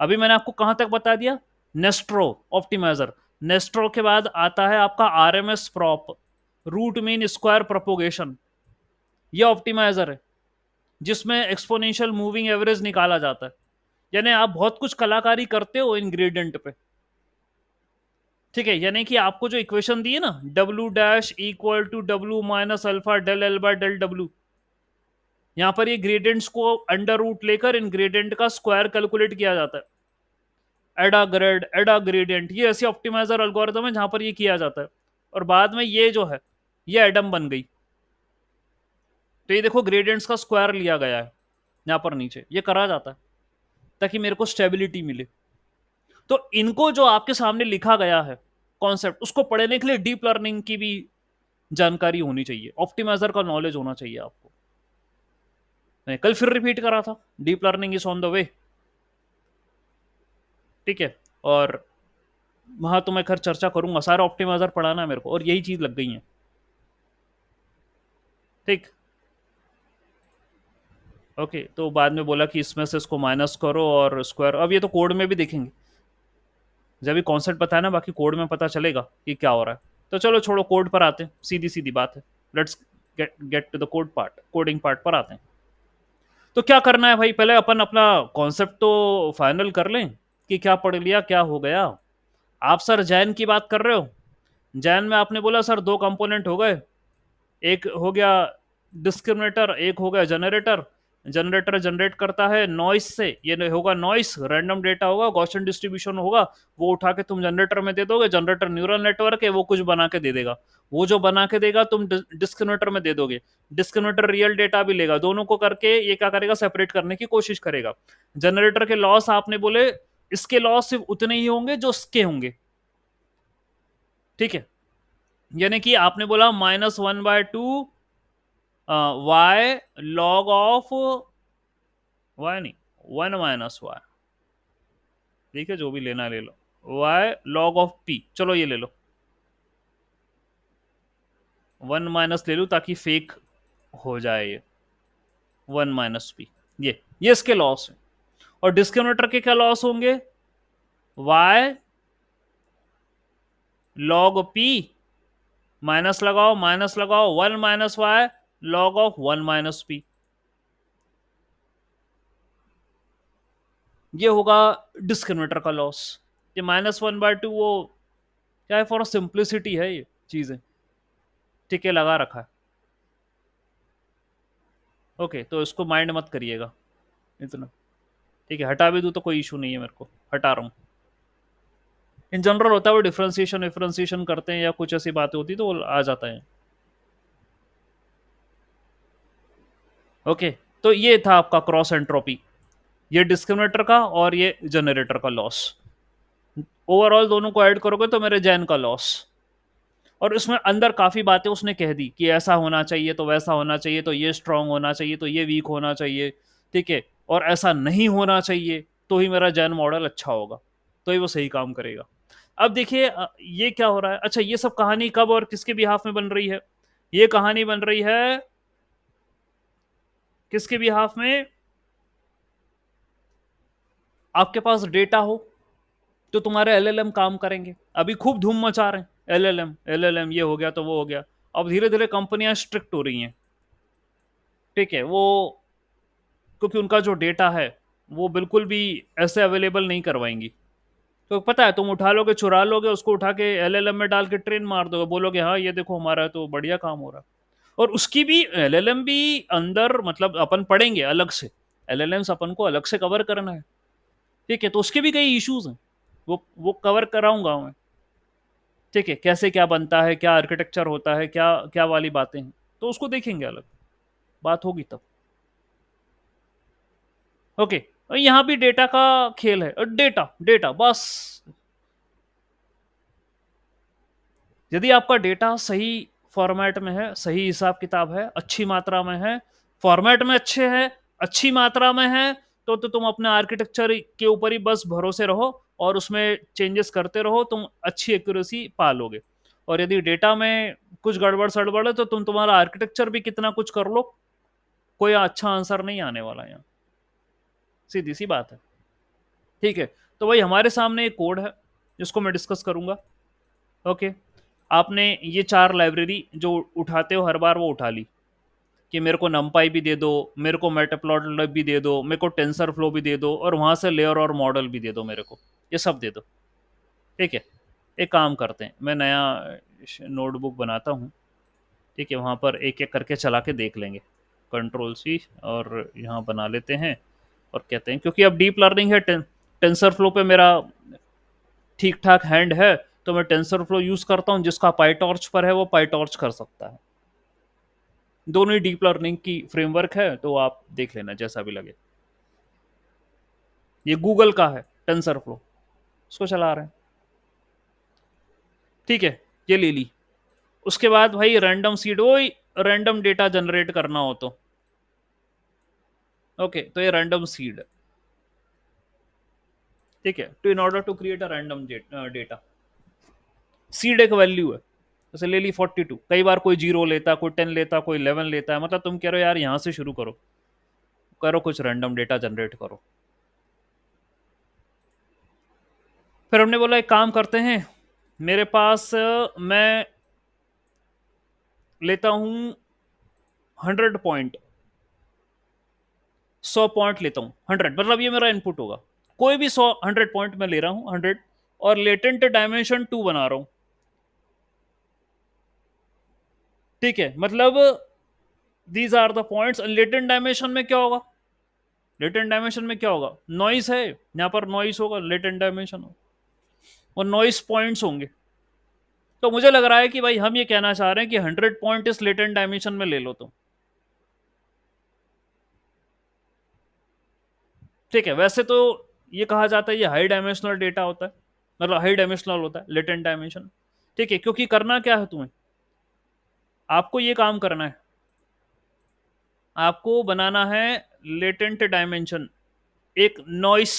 अभी मैंने आपको कहां तक बता दिया, नेस्ट्रो ऑप्टिमाइजर, नेस्ट्रो के बाद आता है आपका RMS prop, root mean square propagation, ये ऑप्टिमाइजर है जिसमें एक्सपोनेंशियल मूविंग एवरेज निकाला जाता है। यानी आप बहुत कुछ कलाकारी करते हो इंग्रेडिएंट पे, ठीक है, यानी कि आपको जो इक्वेशन दी है ना, W dash equal to W minus alpha del L by del W, यहां पर ये ग्रेडियंट्स को अंडर रूट लेकर इन ग्रेडियंट का स्क्वायर कैलकुलेट किया जाता है, एडा ग्रेड, एडा ग्रेडियंट, ये ऐसी ऑप्टिमाइजर एल्गोरिथम है जहां पर ये किया जाता है। और बाद में ये जो है ये एडम बन गई, तो ये देखो ग्रेडियंट्स का स्क्वायर लिया गया है यहां पर नीचे, ये करा जाता है ताकि मेरे को स्टेबिलिटी मिले। तो इनको जो आपके सामने लिखा गया है कॉन्सेप्ट, उसको पढ़ने के लिए डीप लर्निंग की भी जानकारी होनी चाहिए, ऑप्टिमाइजर का नॉलेज होना चाहिए आपको। मैं कल फिर रिपीट करा था, deep learning is on the way, ठीक है। और वहां तो मैं खैर चर्चा करूंगा, सारा ऑप्टिमाइजर पढ़ाना है मेरे को, और यही चीज लग गई है, ठीक। ओके, तो बाद में बोला कि इसमें से इसको माइनस करो और स्क्वायर, अब ये तो कोड में भी देखेंगे, जब भी कॉन्सेप्ट पता है ना, बाकी कोड में पता चलेगा कि क्या हो रहा है। तो चलो छोड़ो, कोड पर आते हैं, सीधी सीधी बात है, let's get to the code part, coding part पर आते हैं। तो क्या करना है भाई, पहले अपन अपना कॉन्सेप्ट तो फाइनल कर लें कि क्या पढ़ लिया क्या हो गया। आप सर जैन की बात कर रहे हो, जैन में आपने बोला सर दो कंपोनेंट हो गए, एक हो गया डिस्क्रिमिनेटर, एक हो गया जनरेटर। जनरेटर जनरेट करता है नॉइस से, ये होगा नॉइस, रैंडम डेटा होगा, गॉसियन डिस्ट्रीब्यूशन होगा, वो उठा के तुम जनरेटर में दे दोगे, जनरेटर न्यूरल नेटवर्क है, वो कुछ बना के दे देगा, वो जो बना के देगा तुम डिस्क्रिमिनेटर में दे दोगे, डिस्क्रिमिनेटर रियल डेटा भी लेगा, दोनों को करके ये क्या करेगा, सेपरेट करने की कोशिश करेगा। जनरेटर के लॉस आपने बोले, इसके लॉस सिर्फ उतने ही होंगे जो इसके होंगे, ठीक है। यानी कि आपने बोला -1/2 वाई लॉग ऑफ वाई नहीं, 1 - y, ठीक है, जो भी लेना ले लो, वाई लॉग ऑफ पी, चलो ये ले लो, 1 - ले लू ताकि फेक हो जाए ये, 1 - p, ये इसके लॉस है। और डिस्क्रिमिनेटर के क्या लॉस होंगे, वाई लॉग पी, माइनस लगाओ 1 - y लॉग ऑफ 1 - p, ये होगा डिस्क्रिमिनेटर का लॉस। ये -1/2 वो क्या है, फॉर सिंप्लिसिटी है ये चीजें, ठीक है, लगा रखा है। ओके, तो इसको माइंड मत करिएगा इतना, ठीक है, हटा भी दूँ तो कोई इशू नहीं है, मेरे को हटा रहा हूँ। इन जनरल होता है वो डिफ्रेंसिएशन डिफ्रेंसिएशन करते हैं या कुछ ऐसी बातें होती तो वो आ जाता है। ओके, तो ये था आपका क्रॉस एंट्रोपी, ये डिस्क्रिमिनेटर का और ये जनरेटर का लॉस। ओवरऑल दोनों को ऐड करोगे तो मेरे जैन का लॉस। और उसमें अंदर काफी बातें उसने कह दी कि ऐसा होना चाहिए तो वैसा होना चाहिए, तो ये स्ट्रांग होना चाहिए तो ये वीक होना चाहिए, ठीक है, और ऐसा नहीं होना चाहिए तो ही मेरा जैन मॉडल अच्छा होगा, तो ही वो सही काम करेगा। अब देखिए ये क्या हो रहा है, अच्छा ये सब कहानी कब और किसके बिहाफ में बन रही है, ये कहानी बन रही है किसके बिहाफ में, आपके पास डेटा हो तो तुम्हारे एलएलएम काम करेंगे, अभी खूब धूम मचा रहे हैं एलएलएम एलएलएम, ये हो गया तो वो हो गया। अब धीरे धीरे कंपनियां स्ट्रिक्ट हो रही हैं, ठीक है, वो क्योंकि उनका जो डेटा है वो बिल्कुल भी ऐसे अवेलेबल नहीं करवाएंगी। तो पता है तुम उठा लोगे, चुरा लोगे उसको, उठा के एलएलएम में डाल के ट्रेन मार दोगे, बोलोगे हाँ ये देखो हमारा तो बढ़िया काम हो रहा है। और उसकी भी एलएलएम भी अंदर, मतलब अपन पढ़ेंगे अलग से, एलएलएम्स अपन को अलग से कवर करना है, ठीक है, तो उसके भी कई इश्यूज हैं, वो कवर कराऊंगा मैं, ठीक है, कैसे क्या बनता है, क्या आर्किटेक्चर होता है, क्या क्या वाली बातें हैं, तो उसको देखेंगे, अलग बात होगी तब। ओके, और यहाँ भी डेटा का खेल है, डेटा डेटा बस, यदि आपका डेटा सही फॉर्मेट में है, सही हिसाब किताब है, अच्छी मात्रा में है, फॉर्मेट में अच्छे है, अच्छी मात्रा में है, तो तुम अपने आर्किटेक्चर के ऊपर ही बस भरोसे रहो और उसमें चेंजेस करते रहो, तुम अच्छी एक्यूरेसी पालोगे। और यदि डेटा में कुछ गड़बड़ सड़बड़ है तो तुम्हारा आर्किटेक्चर भी कितना कुछ कर लो, कोई अच्छा आंसर नहीं आने वाला यहाँ, सीधी सी बात है, ठीक है। तो भाई हमारे सामने एक कोड है जिसको मैं डिस्कस करूंगा। ओके, आपने ये 4 लाइब्रेरी जो उठाते हो हर बार वो उठा ली, कि मेरे को नमपाई भी दे दो, मेरे को मेटाप्लॉटलिब भी दे दो, मेरे को टेंसर फ्लो भी दे दो, और वहां से लेयर और मॉडल भी दे दो मेरे को, ये सब दे दो, ठीक है। एक काम करते हैं, मैं नया नोटबुक बनाता हूँ, ठीक है, वहाँ पर एक एक करके चला के देख लेंगे, कंट्रोल C और यहाँ बना लेते हैं, और कहते हैं क्योंकि अब डीप लर्निंग है, टेंसर फ्लो पे मेरा ठीक ठाक हैंड है, तो मैं टेंसर फ्लो यूज करता हूँ, जिसका पाईटॉर्च पर है वो पाईटॉर्च कर सकता है, दोनों ही डीप लर्निंग की फ्रेमवर्क है, तो आप देख लेना जैसा भी लगे। ये गूगल का है टेंसर फ्लो, उसको चला रहे हैं, ठीक है, ये ले ली। उसके बाद भाई रैंडम सीड, वो रैंडम डेटा जनरेट करना हो तो, ओके, तो ये रैंडम सीड है, ठीक है, तो in order to create a random data, seed एक वैल्यू है, जैसे ले ली 42, कई बार कोई 0 लेता, कोई 10 लेता, कोई 11 लेता है, मतलब तुम कह रहे हो यार यहां से शुरू करो, करो कुछ रैंडम डेटा जनरेट करो। फिर हमने बोला एक काम करते हैं, मेरे पास मैं लेता हूं 100 पॉइंट, 100 पॉइंट लेता हूँ, 100 मतलब ये मेरा इनपुट होगा, कोई भी 100 पॉइंट मैं ले रहा हूँ, 100, और लेटेंट डायमेंशन 2 बना रहा हूँ। ठीक है, मतलब these are the points. Latent dimension में क्या होगा, लेटेंट डायमेंशन में क्या होगा, नॉइस है, यहाँ पर नॉइस होगा, लेटेंट डायमेंशन हो, और नॉइस पॉइंट्स होंगे। तो मुझे लग रहा है कि भाई हम ये कहना चाह रहे हैं कि 100 पॉइंट इस लेटेंट डायमेंशन में ले लो तुम। ठीक है, वैसे तो ये कहा जाता है ये हाई डायमेंशनल डेटा होता है, मतलब हाई डायमेंशनल होता है लेटेंट डायमेंशन। ठीक है, क्योंकि करना क्या है तुम्हें, आपको ये काम करना है, आपको बनाना है लेटेंट डायमेंशन, एक नॉइस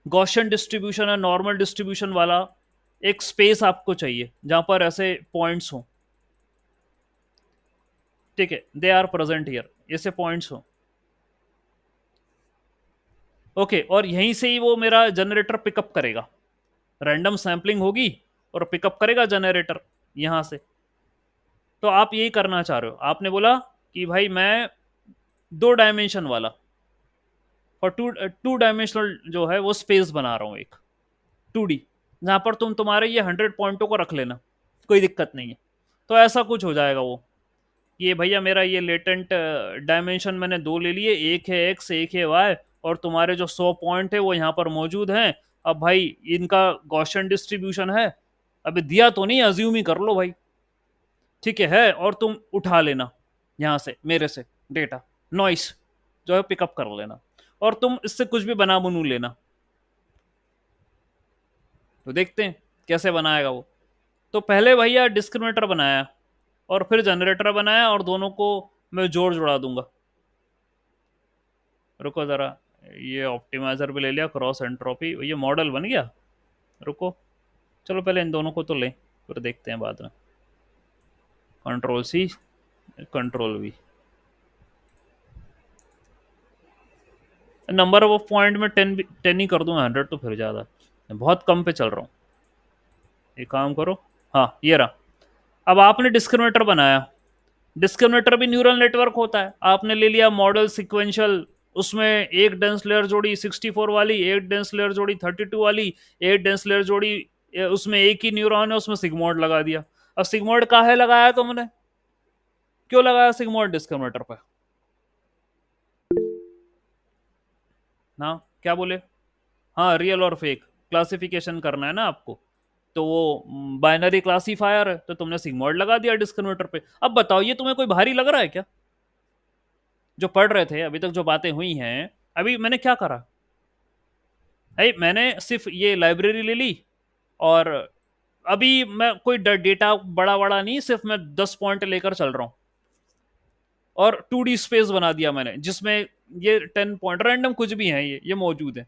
गॉसियन डिस्ट्रीब्यूशन या नॉर्मल डिस्ट्रीब्यूशन वाला एक स्पेस आपको चाहिए जहां पर ऐसे पॉइंट्स हो। ठीक है, दे आर प्रेजेंट हियर, ऐसे पॉइंट्स हो। ओके, और यहीं से ही वो मेरा जनरेटर पिकअप करेगा, रैंडम सैम्पलिंग होगी और पिकअप करेगा जनरेटर यहां से। तो आप यही करना चाह रहे हो, आपने बोला कि भाई मैं 2 डायमेंशन वाला और टू डायमेंशनल जो है वो स्पेस बना रहा हूँ एक 2D, जहां पर तुम तुम्हारे ये 100 पॉइंटों को रख लेना, कोई दिक्कत नहीं है। तो ऐसा कुछ हो जाएगा वो, ये भैया मेरा ये लेटेंट डायमेंशन मैंने 2 ले लिए, एक है एक्स एक है वाई, और तुम्हारे जो 100 पॉइंट है वो यहाँ पर मौजूद हैं। अब भाई इनका गॉसियन डिस्ट्रीब्यूशन है, अभी दिया तो नहीं, अज्यूम ही कर लो भाई। ठीक है, और तुम उठा लेना यहाँ से मेरे से डेटा, नॉइस जो है पिकअप कर लेना, और तुम इससे कुछ भी बना बनू लेना। तो देखते हैं कैसे बनाएगा वो। तो पहले भैया डिस्क्रिमिनेटर बनाया, और फिर जनरेटर बनाया, और दोनों को मैं जोड़ जुड़ा दूंगा। रुको ज़रा, ये ऑप्टिमाइज़र भी ले लिया, क्रॉस एंट्रोपी, ये मॉडल बन गया। रुको, चलो पहले इन दोनों को तो लें, फिर देखते हैं बाद में। Control C, control V, number of point में 10 ही कर दूँ, 100 तो फिर ज़्यादा, बहुत कम पे चल रहा हूँ। ये काम करो, हाँ ये रहा। अब आपने डिस्क्रिमिनेटर बनाया, डिस्क्रिमिनेटर भी न्यूरल नेटवर्क होता है, आपने ले लिया मॉडल सिक्वेंशियल, उसमें एक डेंस लेयर जोड़ी 64 वाली, एक डेंस लेयर जोड़ी 32 वाली, एक डेंस लेयर जोड़ी उसमें एक ही न्यूरॉन है, उसमें सिग्मोइड लगा दिया। अब सिग्मोइड काहे लगाया तुमने, क्यों लगाया सिग्मोइड डिस्क्रिमिनेटर पर, ना क्या बोले, हाँ रियल और फेक क्लासिफिकेशन करना है ना आपको, तो वो बाइनरी क्लासीफायर है, तो तुमने सिग्मोइड लगा दिया डिस्क्रिमिनेटर पे। अब बताओ ये तुम्हें कोई भारी लग रहा है क्या, जो पढ़ रहे थे अभी तक जो बातें हुई हैं, अभी मैंने क्या करा, है मैंने सिर्फ ये लाइब्रेरी ले ली, और अभी मैं कोई डेटा बड़ा बड़ा नहीं, सिर्फ मैं 10 पॉइंट लेकर चल रहा हूँ, और 2D स्पेस बना दिया मैंने जिसमें ये 10 पॉइंट रैंडम कुछ भी है, ये मौजूद है।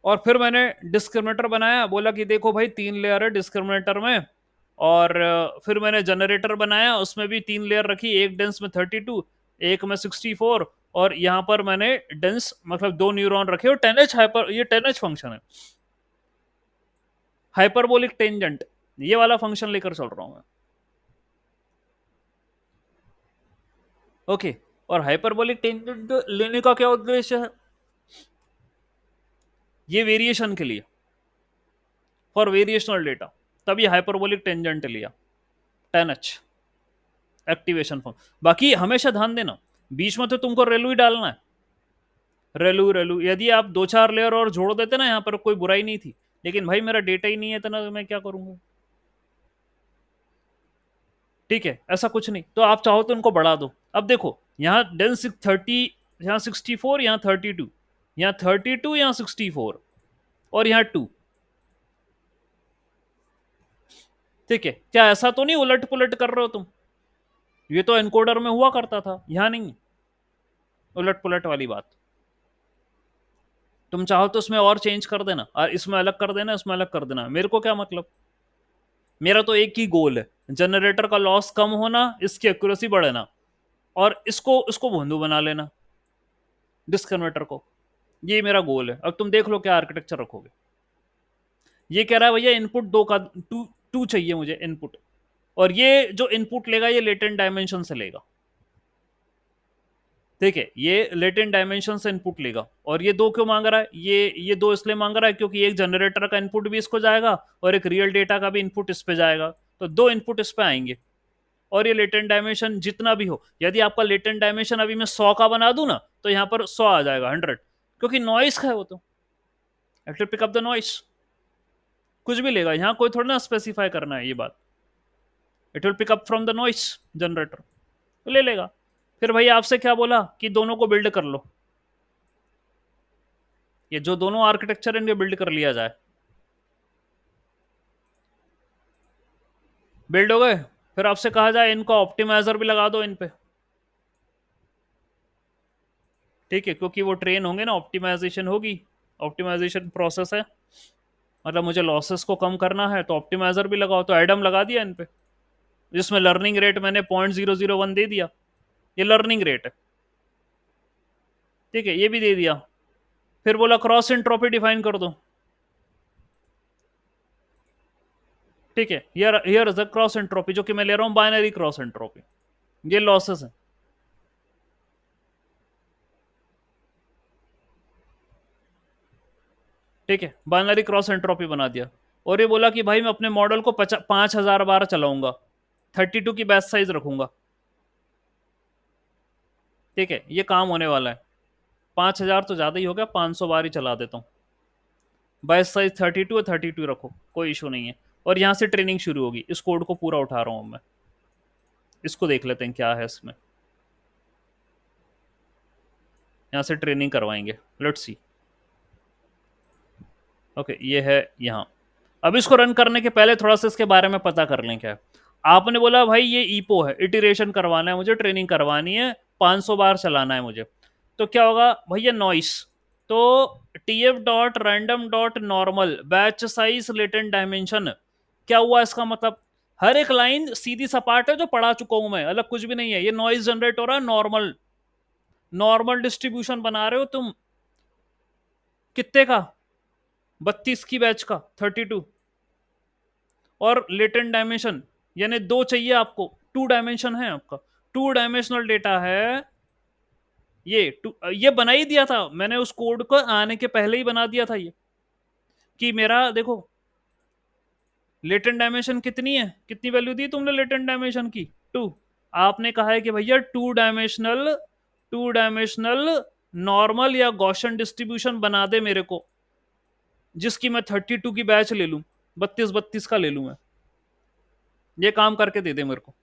और फिर मैंने डिस्क्रिमिनेटर बनाया, बोला कि देखो भाई 3 लेयर है डिस्क्रिमिनेटर में, और फिर मैंने जनरेटर बनाया, उसमें भी 3 लेयर रखी, एक डेंस में 32, एक में 64, और यहाँ पर मैंने डेंस मतलब 2 न्यूरॉन रखे, और 10H हाइपर, ये 10H फंक्शन है, हाइपरबोलिक टेंजेंट, ये वाला फंक्शन लेकर चल रहा हूँ मैं। ओके, और हाइपरबोलिक टेंजेंट लेने का क्या उद्देश्य है, ये वेरिएशन के लिए, फॉर वेरिएशनल डेटा, तभी हाइपरबोलिक टेंजेंट लिया, 10H एक्टिवेशन फंक्शन। बाकी हमेशा ध्यान देना, बीच में तो तुमको रेलू ही डालना है, रेलू रेलू, यदि आप 2-4 लेयर और जोड़ देते ना यहाँ पर कोई बुराई नहीं थी, लेकिन भाई मेरा डेटा ही नहीं है इतना, तो मैं क्या करूंगा। ठीक है, ऐसा कुछ नहीं, तो आप चाहो तो इनको बढ़ा दो। अब देखो यहाँ डेंस 30, यहाँ 64, यहाँ 32, यहाँ 32, यहाँ 64, और यहाँ 2। ठीक है, क्या ऐसा तो नहीं उलट पुलट कर रहे हो तुम, ये तो एनकोडर में हुआ करता था, यहाँ नहीं उलट पुलट वाली बात। तुम चाहो तो इसमें और चेंज कर देना, और इसमें अलग कर देना, इसमें अलग कर देना, मेरे को क्या मतलब, मेरा तो एक ही गोल है, जनरेटर का लॉस कम होना, इसकी एक्यूरेसी बढ़ना, और इसको इसको भोंदू बना लेना डिस्कन्वर्टर को, ये मेरा गोल है। अब तुम देख लो क्या आर्किटेक्चर रखोगे। ये कह रहा है भैया इनपुट दो का टू टू चाहिए मुझे इनपुट, और ये जो इनपुट लेगा ये लेटेंट डायमेंशन से लेगा। ठीक है, ये लेटेंट डायमेंशन से इनपुट लेगा, और ये दो क्यों मांग रहा है, ये दो इसलिए मांग रहा है क्योंकि एक जनरेटर का इनपुट भी इसको जाएगा और एक रियल डेटा का भी इनपुट इस पे जाएगा, तो दो इनपुट इस पे आएंगे। और ये लेटेंट डायमेंशन जितना भी हो, यदि आपका लेटेंट डायमेंशन अभी मैं 100 का बना दूं ना, तो यहाँ पर 100 आ जाएगा, 100, क्योंकि नॉइस का है वो, तो it will pick up the noise, कुछ भी लेगा, यहाँ कोई थोड़ा ना स्पेसिफाई करना है ये बात, it will pick up from the noise generator, तो ले लेगा। फिर भाई आपसे क्या बोला कि दोनों को बिल्ड कर लो, ये जो दोनों आर्किटेक्चर इनके बिल्ड कर लिया जाए, बिल्ड हो गए। फिर आपसे कहा जाए इनको ऑप्टिमाइजर भी लगा दो इन पे, ठीक है, क्योंकि वो ट्रेन होंगे ना, ऑप्टिमाइजेशन होगी, ऑप्टिमाइजेशन प्रोसेस है, मतलब मुझे लॉसेस को कम करना है तो ऑप्टिमाइजर भी लगाओ, तो एडम लगा दिया इन पे, जिसमें लर्निंग रेट मैंने 0.001 दे दिया, ये लर्निंग रेट है, ठीक है, ये भी दे दिया। फिर बोला क्रॉस एंट्रोपी डिफाइन कर दो, ठीक है, here is a cross entropy, जो कि मैं ले रहा हूं बाइनरी क्रॉस एंट्रोपी, ये लॉसेस है, ठीक है, बाइनरी क्रॉस एंट्रोपी बना दिया। और ये बोला कि भाई मैं अपने मॉडल को 5000 बार चलाऊंगा, 32 की बैच साइज रखूंगा, ठीक है, ये काम होने वाला है, 5000 तो ज्यादा ही हो गया, 500 बार ही चला देता हूँ, बैच साइज 32 है, 32 रखो, कोई इशू नहीं है। और यहाँ से ट्रेनिंग शुरू होगी, इस कोड को पूरा उठा रहा हूँ मैं, इसको देख लेते हैं क्या है इसमें, यहाँ से ट्रेनिंग करवाएंगे, लेट्स सी। ओके, ये है यहाँ। अब इसको रन करने के पहले थोड़ा सा इसके बारे में पता कर लें क्या है। आपने बोला भाई ये ईपो है, इटरेशन करवाना है मुझे, ट्रेनिंग करवानी है, 500 बार चलाना है मुझे, तो क्या होगा भैया, नॉइस, तो TF dot random dot normal batch size latent dimension, क्या हुआ इसका मतलब, हर एक लाइन सीधी सपाट है जो पढ़ा चुका हूं मैं, अलग कुछ भी नहीं है, ये नॉइस जनरेट हो रहा है, नॉर्मल, नॉर्मल डिस्ट्रीब्यूशन बना रहे हो तुम, कितने का, 32 की बैच का, 32, और लेटेंट डायमेंशन यानी दो चाहिए आपको, 2 डायमेंशन है आपका, 2 डायमेंशनल डेटा है, ये बना ही दिया था मैंने, उस कोड को आने के पहले ही बना दिया था ये, कि मेरा देखो लेटेंट डायमेंशन कितनी है, कितनी वैल्यू दी तुमने लेटेंट डायमेंशन की, 2, आपने कहा है कि भैया 2 डायमेंशनल नॉर्मल या गॉशन डिस्ट्रीब्यूशन बना दे मेरे को, जिसकी मैं 32 की बैच ले लूं, 32 32 का ले लूं मैं, ये काम करके दे दे मेरे को।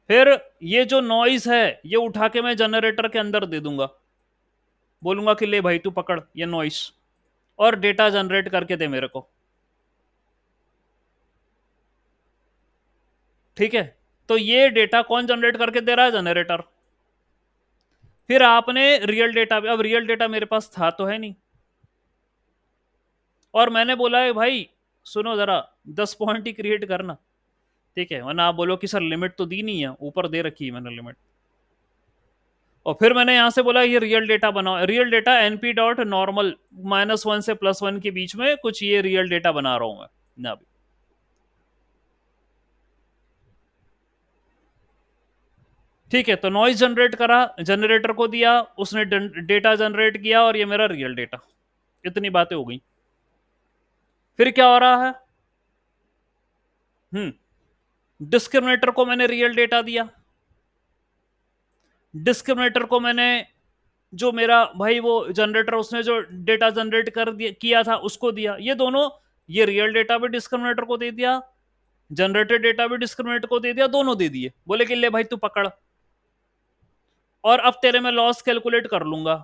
फिर ये जो नॉइज है ये उठा के मैं जनरेटर के अंदर दे दूंगा, बोलूंगा कि ले भाई तू पकड़ ये नॉइस, और डेटा जनरेट करके दे मेरे को, ठीक है, तो ये डेटा कौन जनरेट करके दे रहा है, जनरेटर। फिर आपने रियल डेटा, अब रियल डेटा मेरे पास था तो है नहीं, और मैंने बोला है भाई सुनो जरा, 10 पॉइंट ही क्रिएट करना, ठीक है, वरना आप बोलो कि सर लिमिट तो दी नहीं है, ऊपर दे रखी है मैंने लिमिट। और फिर मैंने यहां से बोला ये रियल डेटा बनाओ, real data NP dot normal -1 से +1 के बीच में कुछ, ये रियल डेटा बना रहा हूं मैं ना भी, ठीक है, तो नॉइज जनरेट करा, जनरेटर को दिया, उसने डेटा जनरेट किया, और ये मेरा रियल डेटा, इतनी बातें हो गई। फिर क्या हो रहा है, डिस्क्रिमिनेटर को मैंने रियल डेटा दिया, डिस्क्रिमिनेटर को मैंने, जो मेरा भाई वो जनरेटर उसने जो डेटा जनरेट कर दिया किया था उसको दिया, ये दोनों, ये रियल डेटा भी डिस्क्रिमिनेटर को दे दिया, जनरेटेड डेटा भी डिस्क्रिमिनेटर को दे दिया, दोनों दे दिए, बोले कि ले भाई तू पकड़, और अब तेरे में लॉस कैलकुलेट कर लूंगा,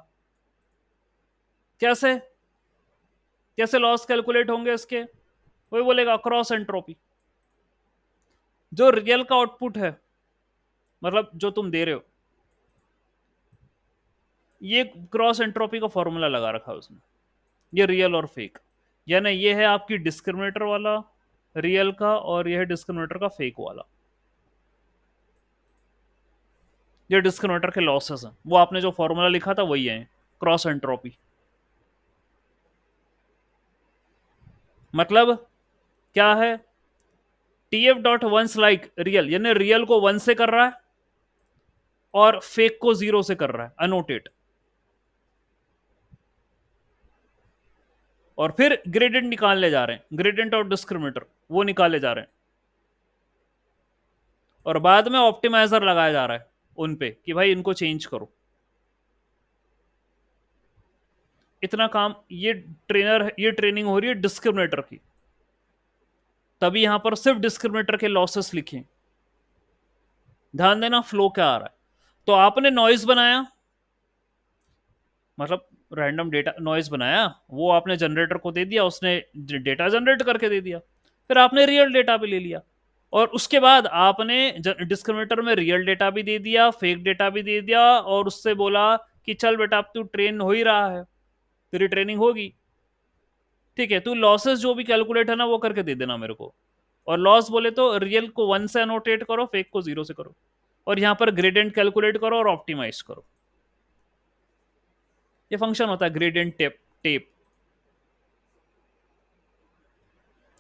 कैसे, कैसे लॉस कैलकुलेट होंगे इसके, वही बोलेगा क्रॉस एंट्रोपी, जो रियल का आउटपुट है, मतलब जो तुम दे रहे हो, ये क्रॉस एंट्रोपी का फॉर्मूला लगा रखा है उसने, ये रियल और फेक, यानी ये है आपकी डिस्क्रिमिनेटर वाला रियल का, और यह है डिस्क्रिमिनेटर का फेक वाला, ये डिस्क्रिमिनेटर के लॉसेस हैं, वो आपने जो फॉर्मूला लिखा था वही है, क्रॉस एंट्रोपी, मतलब क्या है, TF dot ones like real, यानी रियल को 1 से कर रहा है, और फेक को जीरो से कर रहा है, अनोटेट। और फिर ग्रेडियंट निकालने जा रहे हैं, ग्रेडियंट और डिस्क्रिमिनेटर वो निकाले जा रहे हैं, और बाद में ऑप्टिमाइजर लगाया जा रहा है उन पे कि भाई इनको चेंज करो। इतना काम, ये ट्रेनिंग हो रही है डिस्क्रिमिनेटर की। तभी यहां पर सिर्फ डिस्क्रिमिनेटर के लॉसेस लिखे। ध्यान देना फ्लो क्या आ रहा है। तो आपने नॉइज बनाया, मतलब रैंडम डेटा नॉइज बनाया, वो आपने जनरेटर को दे दिया, उसने डेटा जनरेट करके दे दिया। फिर आपने रियल डेटा भी ले लिया, और उसके बाद आपने डिस्क्रिमिनेटर में रियल डेटा भी दे दिया, फेक डेटा भी दे दिया, और उससे बोला कि चल बेटा अब तू ट्रेन हो ही रहा है, तेरी ट्रेनिंग होगी, ठीक है, तू लॉसेस जो भी कैलकुलेट है ना वो करके दे देना मेरे को। और लॉस बोले तो रियल को 1 से अनोटेट करो, फेक को 0 से करो, और यहां पर ग्रेडियंट कैलकुलेट करो और ऑप्टिमाइज करो। ये फंक्शन होता है ग्रेडियंट टेप टेप।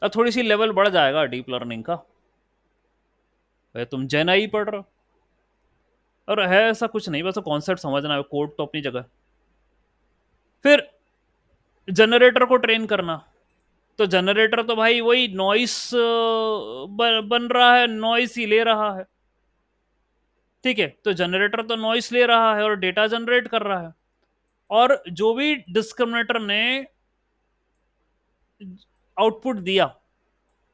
अब थोड़ी सी लेवल बढ़ जाएगा डीप लर्निंग का, भाई तुम जेन आई पढ़ रहे हो, और है ऐसा कुछ नहीं, बस कॉन्सेप्ट समझना है, कोड तो अपनी जगह। फिर जनरेटर को ट्रेन करना, तो जनरेटर तो भाई वही नॉइस बन रहा है, नॉइस ही ले रहा है, ठीक है, तो जनरेटर तो नॉइस ले रहा है और डेटा जनरेट कर रहा है। और जो भी डिस्क्रिमिनेटर ने आउटपुट दिया,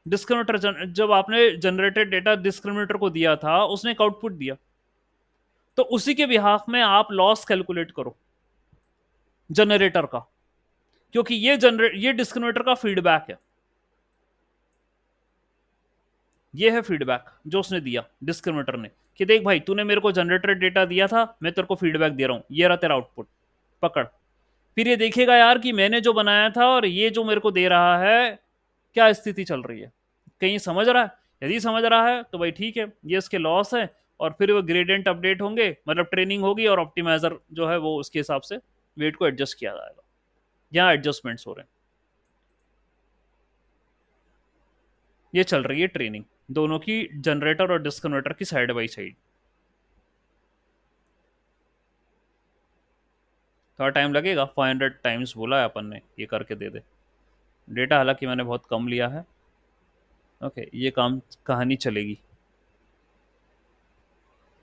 डिस्क्रिमिनेटर जब आपने जनरेटेड डेटा डिस्क्रिमिनेटर को दिया था, उसने एक आउटपुट दिया, तो उसी के बिहाफ में आप लॉस कैलकुलेट करो जनरेटर का, क्योंकि ये डिस्क्रिमिनेटर का फीडबैक है, ये है फीडबैक जो उसने दिया डिस्क्रिमिनेटर ने, कि देख भाई तूने मेरे को जनरेटेड डेटा दिया था, मैं तेरे को फीडबैक दे रहा हूं, ये रहा तेरा आउटपुट, पकड़। फिर ये देखेगा यार कि मैंने जो बनाया था और ये जो मेरे को दे रहा है, क्या स्थिति चल रही है, कहीं समझ रहा है। यदि समझ रहा है तो भाई ठीक है, ये इसके लॉस है, और फिर वो ग्रेडियंट अपडेट होंगे, मतलब ट्रेनिंग होगी, और ऑप्टिमाइजर जो है वो उसके हिसाब से वेट को एडजस्ट किया जाएगा। यहाँ एडजस्टमेंट्स हो रहे हैं, ये चल रही है ट्रेनिंग दोनों की, जनरेटर और डिस्कन्वर्टर की साइड बाई साइड। थोड़ा टाइम लगेगा, 500 टाइम्स बोला है अपन ने, ये करके दे दे। डेटा हालांकि मैंने बहुत कम लिया है। ओके, ये काम कहानी चलेगी।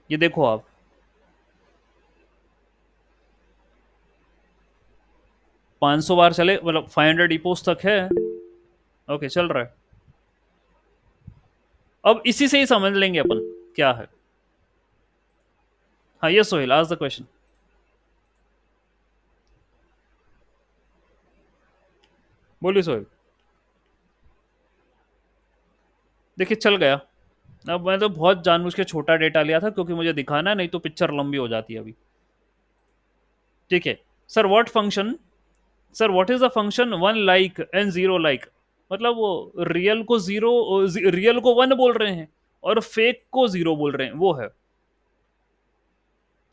ये देखो आप, 500 बार चले, मतलब 500 इपोस तक है। ओके, चल रहा है। अब इसी से ही समझ लेंगे अपन क्या है। हाँ, ये सोहेल आज द क्वेश्चन। बोलिए सोहेल। देखिए चल गया। अब मैं तो बहुत जानबूझ के छोटा डेटा लिया था, क्योंकि मुझे दिखाना है, नहीं तो पिक्चर लंबी हो जाती है अभी। ठीक है sir, what function, sir what is the function 1 like and 0 like, मतलब वो रियल को जीरो, रियल को 1 बोल रहे हैं और फेक को 0 बोल रहे हैं, वो है।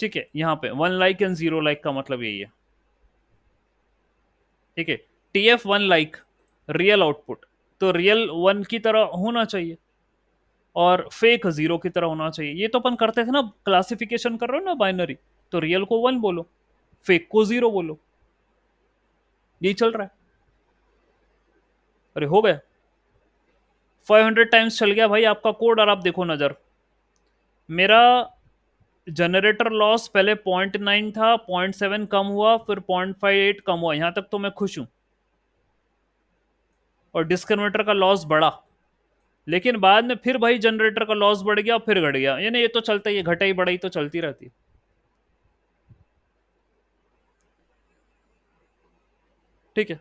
ठीक है, यहाँ पे 1 लाइक एंड 0 लाइक का मतलब यही है। ठीक है, TF 1 लाइक रियल आउटपुट, तो रियल 1 की तरह होना चाहिए और फेक 0 की तरह होना चाहिए। ये तो अपन करते थे ना, क्लासिफिकेशन कर रहे हो ना बाइनरी, तो रियल को 1 बोलो, फेक को 0 बोलो, यही चल रहा है। अरे हो गया, 500 टाइम्स चल गया भाई आपका कोड। और आप देखो नजर, मेरा जनरेटर लॉस पहले 0.9 था, 0.7 कम हुआ, फिर 0.58 कम हुआ, यहां तक तो मैं खुश हूं। और डिस्कन्वर्टर का लॉस बढ़ा, लेकिन बाद में फिर भाई जनरेटर का लॉस बढ़ गया, फिर घट गया, यानी ये तो चलता ही है, घटाई बढ़ाई तो चलती रहती है। ठीक है,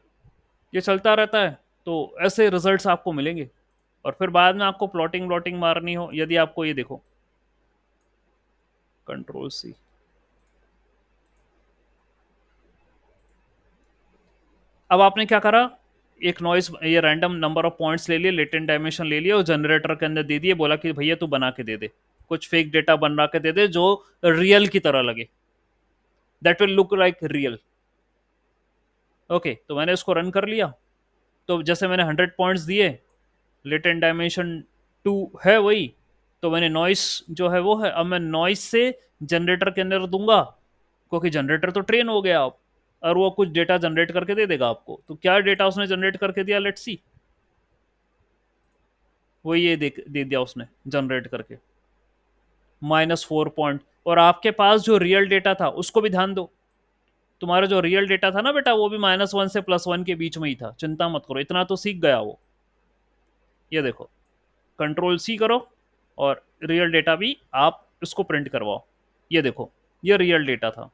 ये चलता रहता है, तो ऐसे रिजल्ट्स आपको मिलेंगे। और फिर बाद में आपको प्लॉटिंग व्लॉटिंग मारनी हो, यदि आपको, ये देखो कंट्रोल C, अब आपने क्या करा, एक नॉइस, ये रैंडम नंबर ऑफ पॉइंट्स ले लिए, लेटेंट डायमेंशन ले लिया और जनरेटर के अंदर दे दिए, बोला कि भैया तू बना के दे दे, कुछ फेक डेटा बना के दे दे जो रियल की तरह लगे, that will look like real. Okay, तो मैंने इसको रन कर लिया, तो जैसे मैंने 100 पॉइंट्स दिए, लेटेंट डायमेंशन 2 है वही, तो मैंने नॉइस जो है वो है, अब मैं नॉइस से जनरेटर के अंदर दूंगा, क्योंकि जनरेटर तो ट्रेन हो गया आप, और वो कुछ डेटा जनरेट करके दे देगा आपको। तो क्या डेटा उसने जनरेट करके दिया, लेट्स सी। वो ये दे दिया उसने जनरेट करके, -4 पॉइंट। और आपके पास जो रियल डेटा था उसको भी ध्यान दो। तुम्हारा जो रियल डेटा था ना बेटा, वो भी -1 से +1 के बीच में ही था। चिंता मत करो, इतना तो सीख गया वो। ये देखो, कंट्रोल C करो और रियल डेटा भी आप इसको प्रिंट करवाओ। ये देखो, ये रियल डेटा था।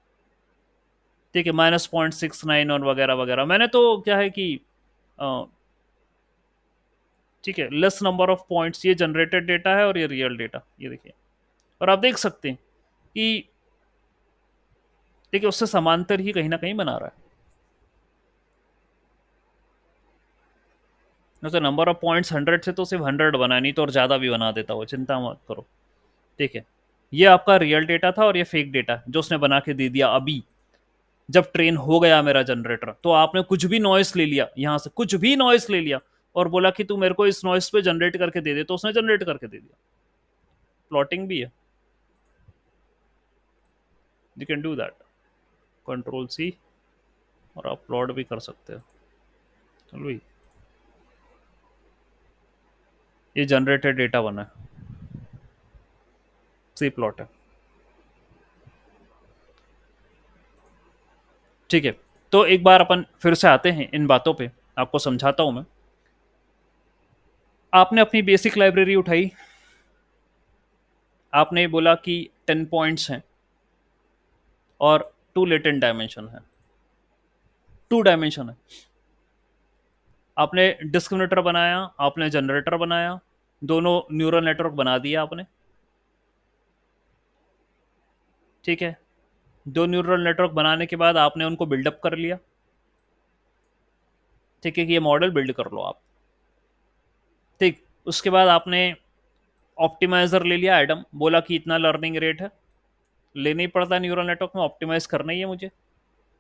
ठीक है, -0.69 और वगैरह वगैरह। मैंने तो क्या है कि ठीक है, लेस नंबर ऑफ पॉइंट्स, ये जनरेटेड डेटा है और ये रियल डेटा, ये देखिए। और आप देख सकते हैं कि देखिए उससे समांतर ही कहीं ना कहीं बना रहा है। तो नंबर ऑफ पॉइंट्स 100 से तो सिर्फ 100 बना, नहीं तो और ज़्यादा भी बना देता वो, चिंता मत करो। ठीक है, ये आपका रियल डेटा था और ये फेक डेटा जो उसने बना के दे दिया अभी। जब ट्रेन हो गया मेरा जनरेटर, तो आपने कुछ भी नॉइस ले लिया, यहां से कुछ भी नॉइस ले लिया और बोला कि तू मेरे को इस नॉइस पे जनरेट करके दे दे, तो उसने जनरेट करके दे दिया। प्लॉटिंग भी है, you can do that. Control C, और आप प्लॉट भी कर सकते हो। चलो भाई, ये जनरेटेड डेटा बना है, सी प्लॉट है। ठीक है, तो एक बार अपन फिर से आते हैं इन बातों पे, आपको समझाता हूं मैं। आपने अपनी बेसिक लाइब्रेरी उठाई, आपने बोला कि 10 पॉइंट्स हैं और 2 लेटेंट डायमेंशन है, 2 डायमेंशन है। आपने डिस्क्रिमिनेटर बनाया, आपने जनरेटर बनाया, दोनों न्यूरल नेटवर्क बना दिया आपने। ठीक है, दो न्यूरल नेटवर्क बनाने के बाद आपने उनको बिल्डअप कर लिया। ठीक है, कि ये मॉडल बिल्ड कर लो आप। ठीक, उसके बाद आपने ऑप्टिमाइजर ले लिया, एडम, बोला कि इतना लर्निंग रेट है, लेना ही पड़ता है न्यूरल नेटवर्क में, ऑप्टिमाइज करना ही है मुझे,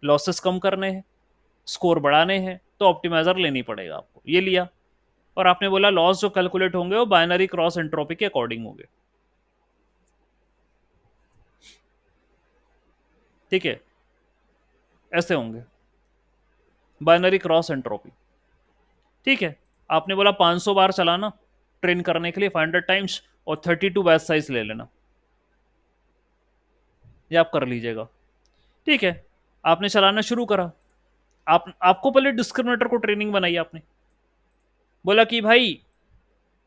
लॉसेस कम करने हैं, स्कोर बढ़ाने हैं, तो ऑप्टिमाइजर लेनी पड़ेगा आपको। ये लिया, और आपने बोला लॉस जो कैलकुलेट होंगे वो बाइनरी क्रॉस एंट्रोपी के अकॉर्डिंग होंगे। ठीक है, ऐसे होंगे, बाइनरी क्रॉस एंट्रोपी। ठीक है, आपने बोला 500 बार चलाना ट्रेन करने के लिए, 500 टाइम्स, और 32 बैच साइज ले लेना, ये आप कर लीजिएगा। ठीक है, आपने चलाना शुरू करा। आपको पहले डिस्क्रिमिनेटर को ट्रेनिंग बनाई आपने, बोला कि भाई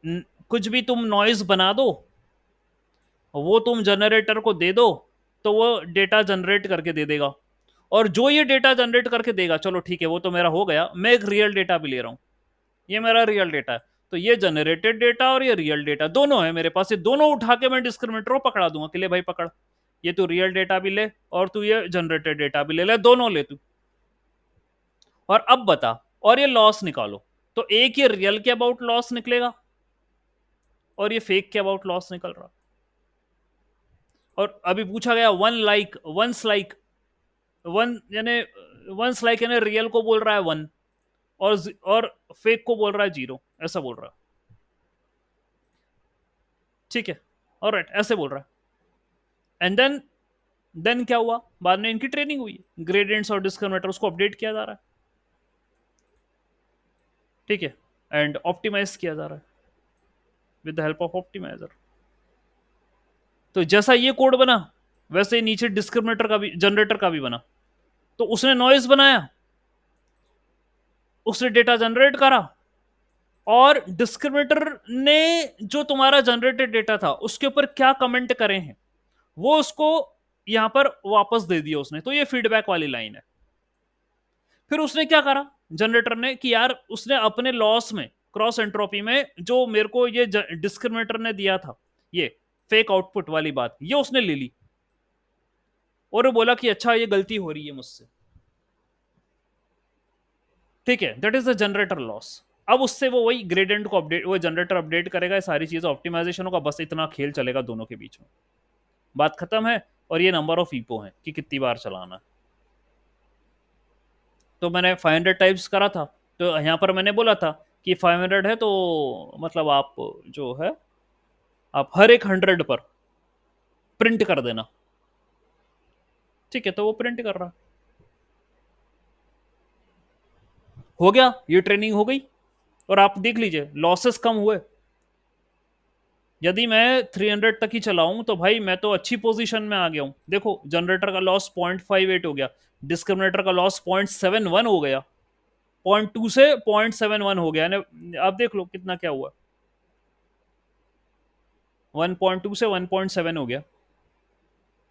कुछ भी तुम नॉइज बना दो, वो तुम जनरेटर को दे दो, तो वो डेटा जनरेट करके दे देगा। और जो ये डेटा जनरेट करके देगा, चलो ठीक है वो तो मेरा हो गया, मैं एक रियल डेटा भी ले रहा हूं, ये मेरा रियल डेटा है। तो ये जनरेटेड डेटा और ये रियल डेटा दोनों है मेरे पास, ये दोनों उठा के मैं डिस्क्रिमिनेटर को पकड़ा दूंगा कि ले भाई पकड़, ये तू रियल डेटा भी ले और तू ये जनरेटेड डेटा भी ले ले, दोनों ले तू। और अब बता, और ये लॉस निकालो, तो एक ये रियल के अबाउट लॉस निकलेगा और ये फेक के अबाउट लॉस निकल रहा। और अभी पूछा गया वंस लाइक, वन यानी वंस लाइक यानी रियल को बोल रहा है 1, और फेक को बोल रहा है 0, ऐसा बोल रहा है। ठीक है, ऑलराइट, ऐसे बोल रहा है। एंड देन क्या हुआ, बाद में इनकी ट्रेनिंग हुई, ग्रेडियंट्स और डिस्क्रिमिनेटर उसको अपडेट किया जा रहा है। ठीक है, एंड ऑप्टिमाइज किया जा रहा है with the help of optimizer. तो जैसा ये कोड बना, वैसे ही नीचे डिस्क्रिमिनेटर का भी, जनरेटर का भी बना। तो उसने नॉइज बनाया, उसने डेटा जनरेट करा, और डिस्क्रिमिनेटर ने जो तुम्हारा जनरेटेड डेटा था उसके ऊपर क्या कमेंट करे हैं वो उसको यहां पर वापस दे दिया उसने। तो ये फीडबैक वाली लाइन है। फिर उसने क्या करा जनरेटर ने, कि यार उसने अपने लॉस में, क्रॉस एंट्रोपी में, जो मेरे को ये डिस्क्रिमिनेटर ने दिया था, ये फेक आउटपुट वाली बात, ये उसने ले ली और वो बोला कि अच्छा ये गलती हो रही है मुझसे। ठीक है, that is the generator loss. अब उससे वो वही ग्रेडियंट को अपडेट, वो जनरेटर अपडेट करेगा, सारी चीजें ऑप्टिमाइजेशन होगा, बस इतना खेल चलेगा दोनों के बीच में, बात खत्म है। और ये नंबर ऑफ ईपो है कि कितनी बार चलाना है। तो मैंने 500 टाइप्स करा था, तो यहाँ पर मैंने बोला था कि 500 है, तो मतलब आप जो है आप हर एक 100 पर प्रिंट कर देना। ठीक है, तो वो प्रिंट कर रहा। हो गया, ये ट्रेनिंग हो गई। और आप देख लीजिए लॉसेस कम हुए। यदि मैं 300 तक ही चलाऊं तो भाई मैं तो अच्छी पोजीशन में आ गया हूं। देखो जनरेटर का लॉस 0.58 हो गया, डिस्क्रिमिनेटर का लॉस 0.71 हो गया, 0.2 से 0.71 हो गया। आप देख लो कितना क्या हुआ, 1.2 से 1.7 हो गया,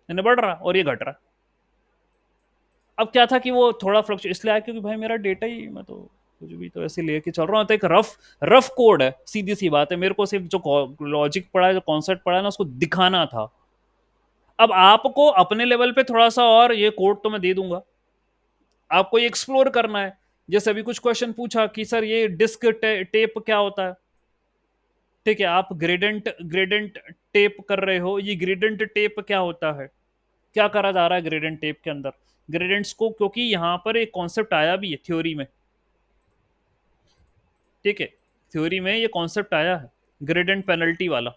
यानी बढ़ रहा और ये घट रहा। अब क्या था कि वो थोड़ा फ्लक्चुएट इसलिए आया क्योंकि भाई मेरा डेटा ही, मैं तो कुछ भी तो ऐसे लेके चल रहा हूँ। तो एक रफ रफ कोड है, सीधी सी बात है, मेरे को सिर्फ जो लॉजिक पढ़ा है, जो कॉन्सेप्ट पढ़ा है ना, उसको दिखाना था। अब आपको अपने लेवल पे थोड़ा सा और ये कोड तो मैं दे दूंगा, आपको ये एक्सप्लोर करना है। जैसे अभी कुछ क्वेश्चन पूछा कि सर ये डिस्क टेप क्या होता है। ठीक है, आप ग्रेडेंट ग्रेडेंट टेप कर रहे हो, ये ग्रेडेंट टेप क्या होता है, क्या करा जा रहा है ग्रेडेंट टेप के अंदर। ग्रेडेंट्स को, क्योंकि यहां पर एक कॉन्सेप्ट आया भी है थ्योरी में। ठीक है, थ्योरी में ये कॉन्सेप्ट आया है ग्रेडेंट पेनल्टी वाला।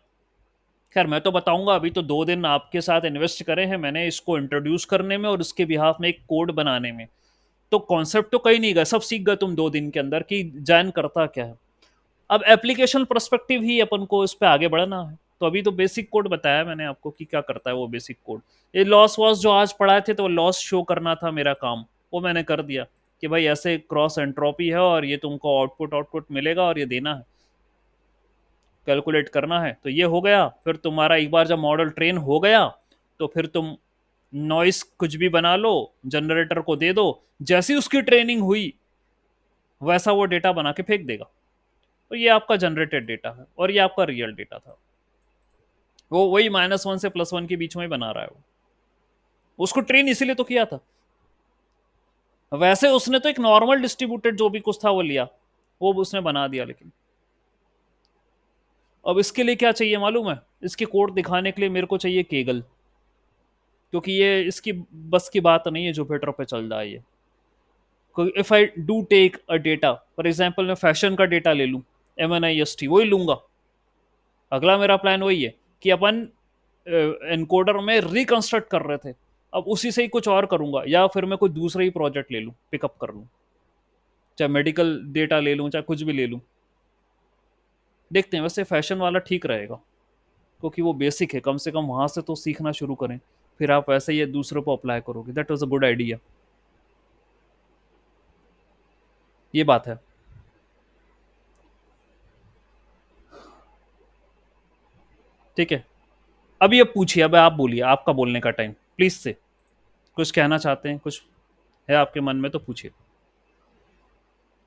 खैर मैं तो बताऊंगा, अभी तो 2 दिन आपके साथ इन्वेस्ट करे हैं मैंने इसको इंट्रोड्यूस करने में और उसके बिहाफ में एक कोड बनाने में। तो कॉन्सेप्ट तो कहीं नहीं गया, सब सीख गए तुम 2 दिन के अंदर कि जैन करता क्या है। अब एप्लीकेशन पर्सपेक्टिव ही अपन को इस पे आगे बढ़ना है। तो अभी तो बेसिक कोड बताया मैंने आपको कि क्या करता है वो बेसिक कोड। ये लॉस वॉस जो आज पढ़ाए थे तो लॉस शो करना था मेरा काम, वो मैंने कर दिया कि भाई ऐसे क्रॉस एंट्रोपी है और ये तुमको आउटपुट आउटपुट मिलेगा और ये देना है, कैलकुलेट करना है। तो ये हो गया, फिर तुम्हारा एक बार जब मॉडल ट्रेन हो गया तो फिर तुम नॉइस कुछ भी बना लो, जनरेटर को दे दो, जैसी उसकी ट्रेनिंग हुई वैसा वो डेटा बना के फेंक देगा। तो ये आपका जनरेटेड डेटा है और ये आपका रियल डेटा था। वो वही -1 से +1 के बीच में ही बना रहा है वो, उसको ट्रेन इसीलिए तो किया था। वैसे उसने तो एक नॉर्मल डिस्ट्रीब्यूटेड जो भी कुछ था वो लिया, वो उसने बना दिया। लेकिन अब इसके लिए क्या चाहिए मालूम है, इसके कोड दिखाने के लिए मेरे को चाहिए केगल, क्योंकि ये इसकी बस की बात नहीं है जुपिटर पे चल रहा है ये। If I do take a data, for example मैं फैशन का डेटा ले लूँ, MNIST वही लूंगा। अगला मेरा प्लान वही है कि अपन एनकोडर में रिकंस्ट्रक्ट कर रहे थे, अब उसी से ही कुछ और करूंगा, या फिर मैं कोई दूसरा ही प्रोजेक्ट ले लूँ, पिकअप कर लूँ, चाहे मेडिकल डेटा ले लूँ चाहे कुछ भी ले लूँ। देखते हैं, वैसे फैशन वाला ठीक रहेगा क्योंकि वो बेसिक है, कम से कम वहां से तो सीखना शुरू करें, फिर आप वैसे ही दूसरों को अप्लाई करोगे। That was a good idea, ये बात है। ठीक है, अब ये पूछिए, अब आप बोलिए, आपका बोलने का टाइम प्लीज से। कुछ कहना चाहते हैं, कुछ है आपके मन में तो पूछिए।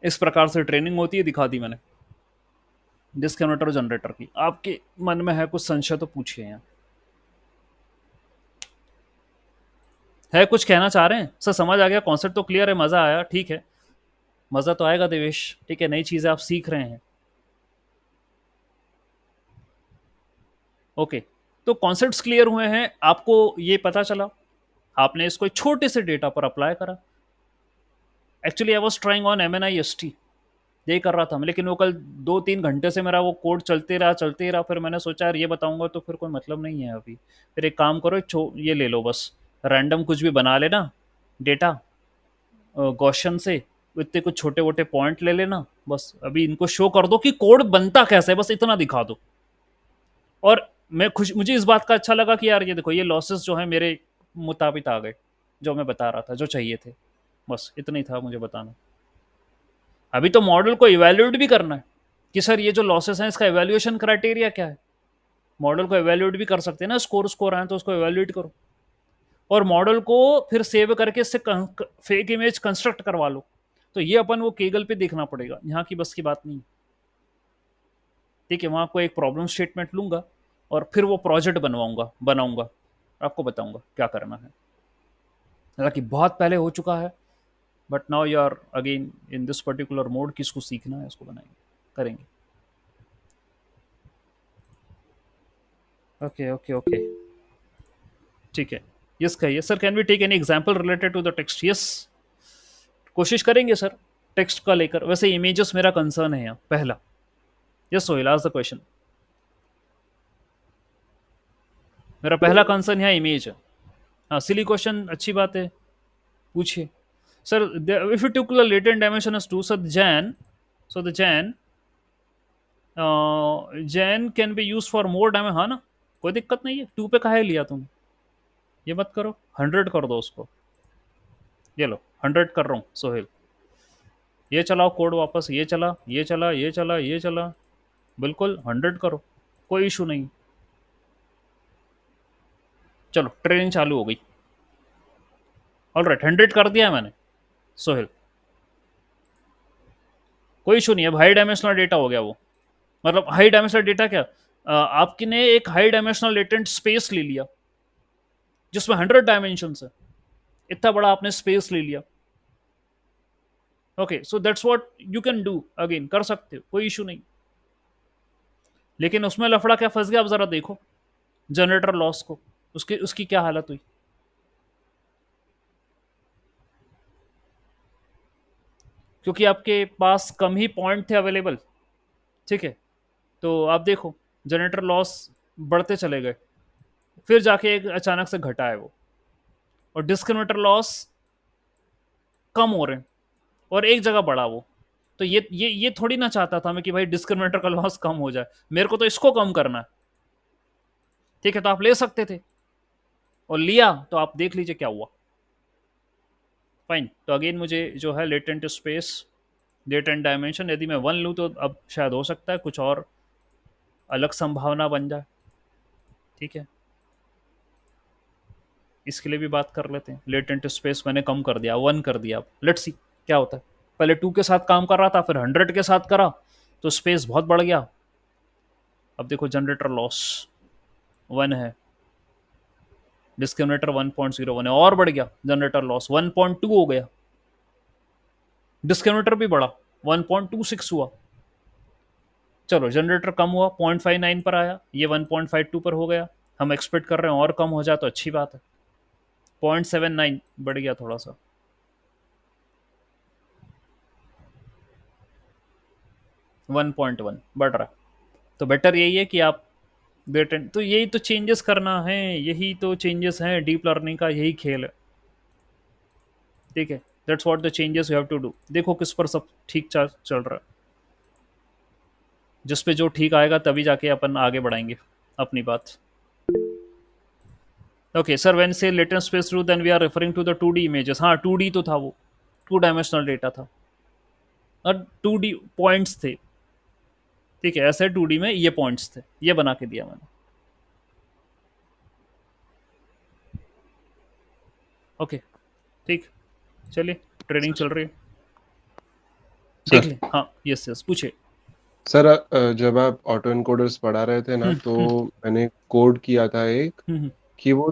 इस प्रकार से ट्रेनिंग होती है, दिखा दी मैंने डिस्क्रिमिनेटर जनरेटर की। आपके मन में है कुछ संशय तो पूछिए यहाँ। है कुछ कहना चाह रहे हैं सर, समझ आ गया, कॉन्सेप्ट तो क्लियर है, मजा आया, ठीक है। मजा तो आएगा देवेश, ठीक है, नई चीजें आप सीख रहे हैं। ओके, तो कॉन्सेप्ट्स क्लियर हुए हैं, आपको ये पता चला, आपने इसको एक छोटे से डेटा पर अप्लाई करा। Actually I was trying on MNIST, यही कर रहा था मैं, लेकिन वो कल 2-3 घंटे से मेरा वो कोड चलते ही रहा, फिर मैंने सोचा यार ये बताऊंगा तो फिर कोई मतलब नहीं है अभी। फिर एक काम करो, ये ले लो बस, रैंडम कुछ भी बना लेना डेटा गॉशन से, इतने कुछ छोटे मोटे पॉइंट ले लेना, बस अभी इनको शो कर दो कि कोड बनता कैसे है, बस इतना दिखा दो। और मैं खुश, मुझे इस बात का अच्छा लगा कि यार ये देखो ये लॉसेस जो है मेरे मुताबिक आ गए, जो मैं बता रहा था, जो चाहिए थे, बस इतना ही था मुझे बताना। अभी तो मॉडल को इवेल्युएट भी करना है कि सर ये जो लॉसेस हैं इसका इवेल्युएशन क्राइटेरिया क्या है। मॉडल को इवेल्युएट भी कर सकते हैं ना, स्कोर स्कोर आए तो उसको इवेल्युएट करो, और मॉडल को फिर सेव करके इससे फेक इमेज कंस्ट्रक्ट करवा लो। तो ये अपन वो केगल पे देखना पड़ेगा, यहाँ की बस की बात नहीं। ठीक है, वहां को एक प्रॉब्लम स्टेटमेंट लूंगा और फिर वो प्रोजेक्ट बनवाऊंगा, बनाऊंगा, आपको बताऊंगा क्या करना है। हालांकि बहुत पहले हो चुका है, but now you are again in this particular mode, किसको सीखना है उसको बनाएंगे, करेंगे। ओके ओके ओके, ठीक है। यस कहिए sir, can we take any example related to the text. Yes, कोशिश करेंगे सर। टेक्स्ट का लेकर, वैसे इमेजेस मेरा कंसर्न है यहाँ पहला। यस सोहेल, आज द क्वेश्चन। मेरा पहला कंसर्न है इमेज है। हाँ, सिली क्वेश्चन, अच्छी बात है, पूछिए। Sir, if you took the latent dimension as 2, sir जैन, सो द जैन जैन can be use for more dimension, हाँ ना, कोई दिक्कत नहीं है। 2 पे काहे लिया तुम, ये मत करो, 100 कर दो उसको। ये लो, 100 कर रहा हूँ सोहेल। ये चलाओ कोड वापस, ये चला, ये चला, ये चला, ये चला, बिल्कुल 100 करो, कोई इशू नहीं। चलो, ट्रेनिंग चालू हो गई। ऑल राइट, 100 कर दिया है मैंने सोहेल, कोई इशू नहीं है। हाई डायमेंशनल डेटा हो गया वो। मतलब हाई डायमेंशनल डेटा क्या, आपने एक हाई डायमेंशनल लेटेंट स्पेस ले लिया जिसमें 100 डायमेंशन है, इतना बड़ा आपने स्पेस ले लिया। Okay, so that's what you can do, again कर सकते हो, कोई इशू नहीं। लेकिन उसमें लफड़ा क्या फंस गया, आप जरा देखो जनरेटर लॉस को, उसकी उसकी क्या हालत हुई। क्योंकि आपके पास कम ही पॉइंट थे अवेलेबल, ठीक है, तो आप देखो जनरेटर लॉस बढ़ते चले गए, फिर जाके एक अचानक से घटा है वो, और डिस्क्रिमिनेटर लॉस कम हो रहे हैं और एक जगह बढ़ा वो। तो ये थोड़ी ना चाहता था मैं कि भाई डिस्क्रिमिनेटर का लॉस कम हो जाए, मेरे को तो इसको कम करना है। ठीक है, तो आप ले सकते थे और लिया, तो आप देख लीजिए क्या हुआ। फाइन, तो अगेन मुझे जो है लेटेंट स्पेस, लेटेंट डायमेंशन, यदि मैं 1 लूँ तो अब शायद हो सकता है कुछ और अलग संभावना बन जाए। ठीक है, इसके लिए भी बात कर लेते हैं। लेटेंट स्पेस मैंने कम कर दिया, 1 कर दिया, अब लेट्स सी क्या होता है। पहले 2 के साथ काम कर रहा था, फिर 100 के साथ करा, तो स्पेस बहुत बढ़ गया। अब देखो जनरेटर लॉस 1 है, डिस्क्रिमिनेटर 1.01 है, और बढ़ गया जनरेटर लॉस, 1.2 हो गया, डिस्क्रिमिनेटर भी बढ़ा, 1.26 हुआ। चलो, जनरेटर कम हुआ, 0.59 पर आया, ये 1.52 पर हो गया। हम एक्सपेक्ट कर रहे हैं और कम हो जाए तो अच्छी बात है। 0.79 बढ़ गया थोड़ा सा, 1.1 बढ़ रहा है। तो बेटर यही है कि आप तो यही तो चेंजेस करना है, यही तो चेंजेस हैं डीप लर्निंग का, यही खेल है। ठीक है, that's what the changes you have to do. देखो किस पर सब ठीक चल रहा है, जिस पे जो ठीक आएगा तभी जाके अपन आगे बढ़ाएंगे अपनी बात। ओके सर, व्हेन से latent space through then we are referring to the 2D images. हाँ, 2D तो था वो, 2 डायमेंशनल डेटा था और 2D पॉइंट्स थे। ठीक है, ऐसे 2D में ये पॉइंट्स थे, ये बना के दिया मैंने। ओके, ठीक, चलिए, ट्रेनिंग सर चल रही है, देख सर ले। हाँ, यस यस, पूछे। सर जब आप ऑटो एनकोडर्स पढ़ा रहे थे ना, तो हम्म। मैंने कोड किया था एक, हम्म। कि वो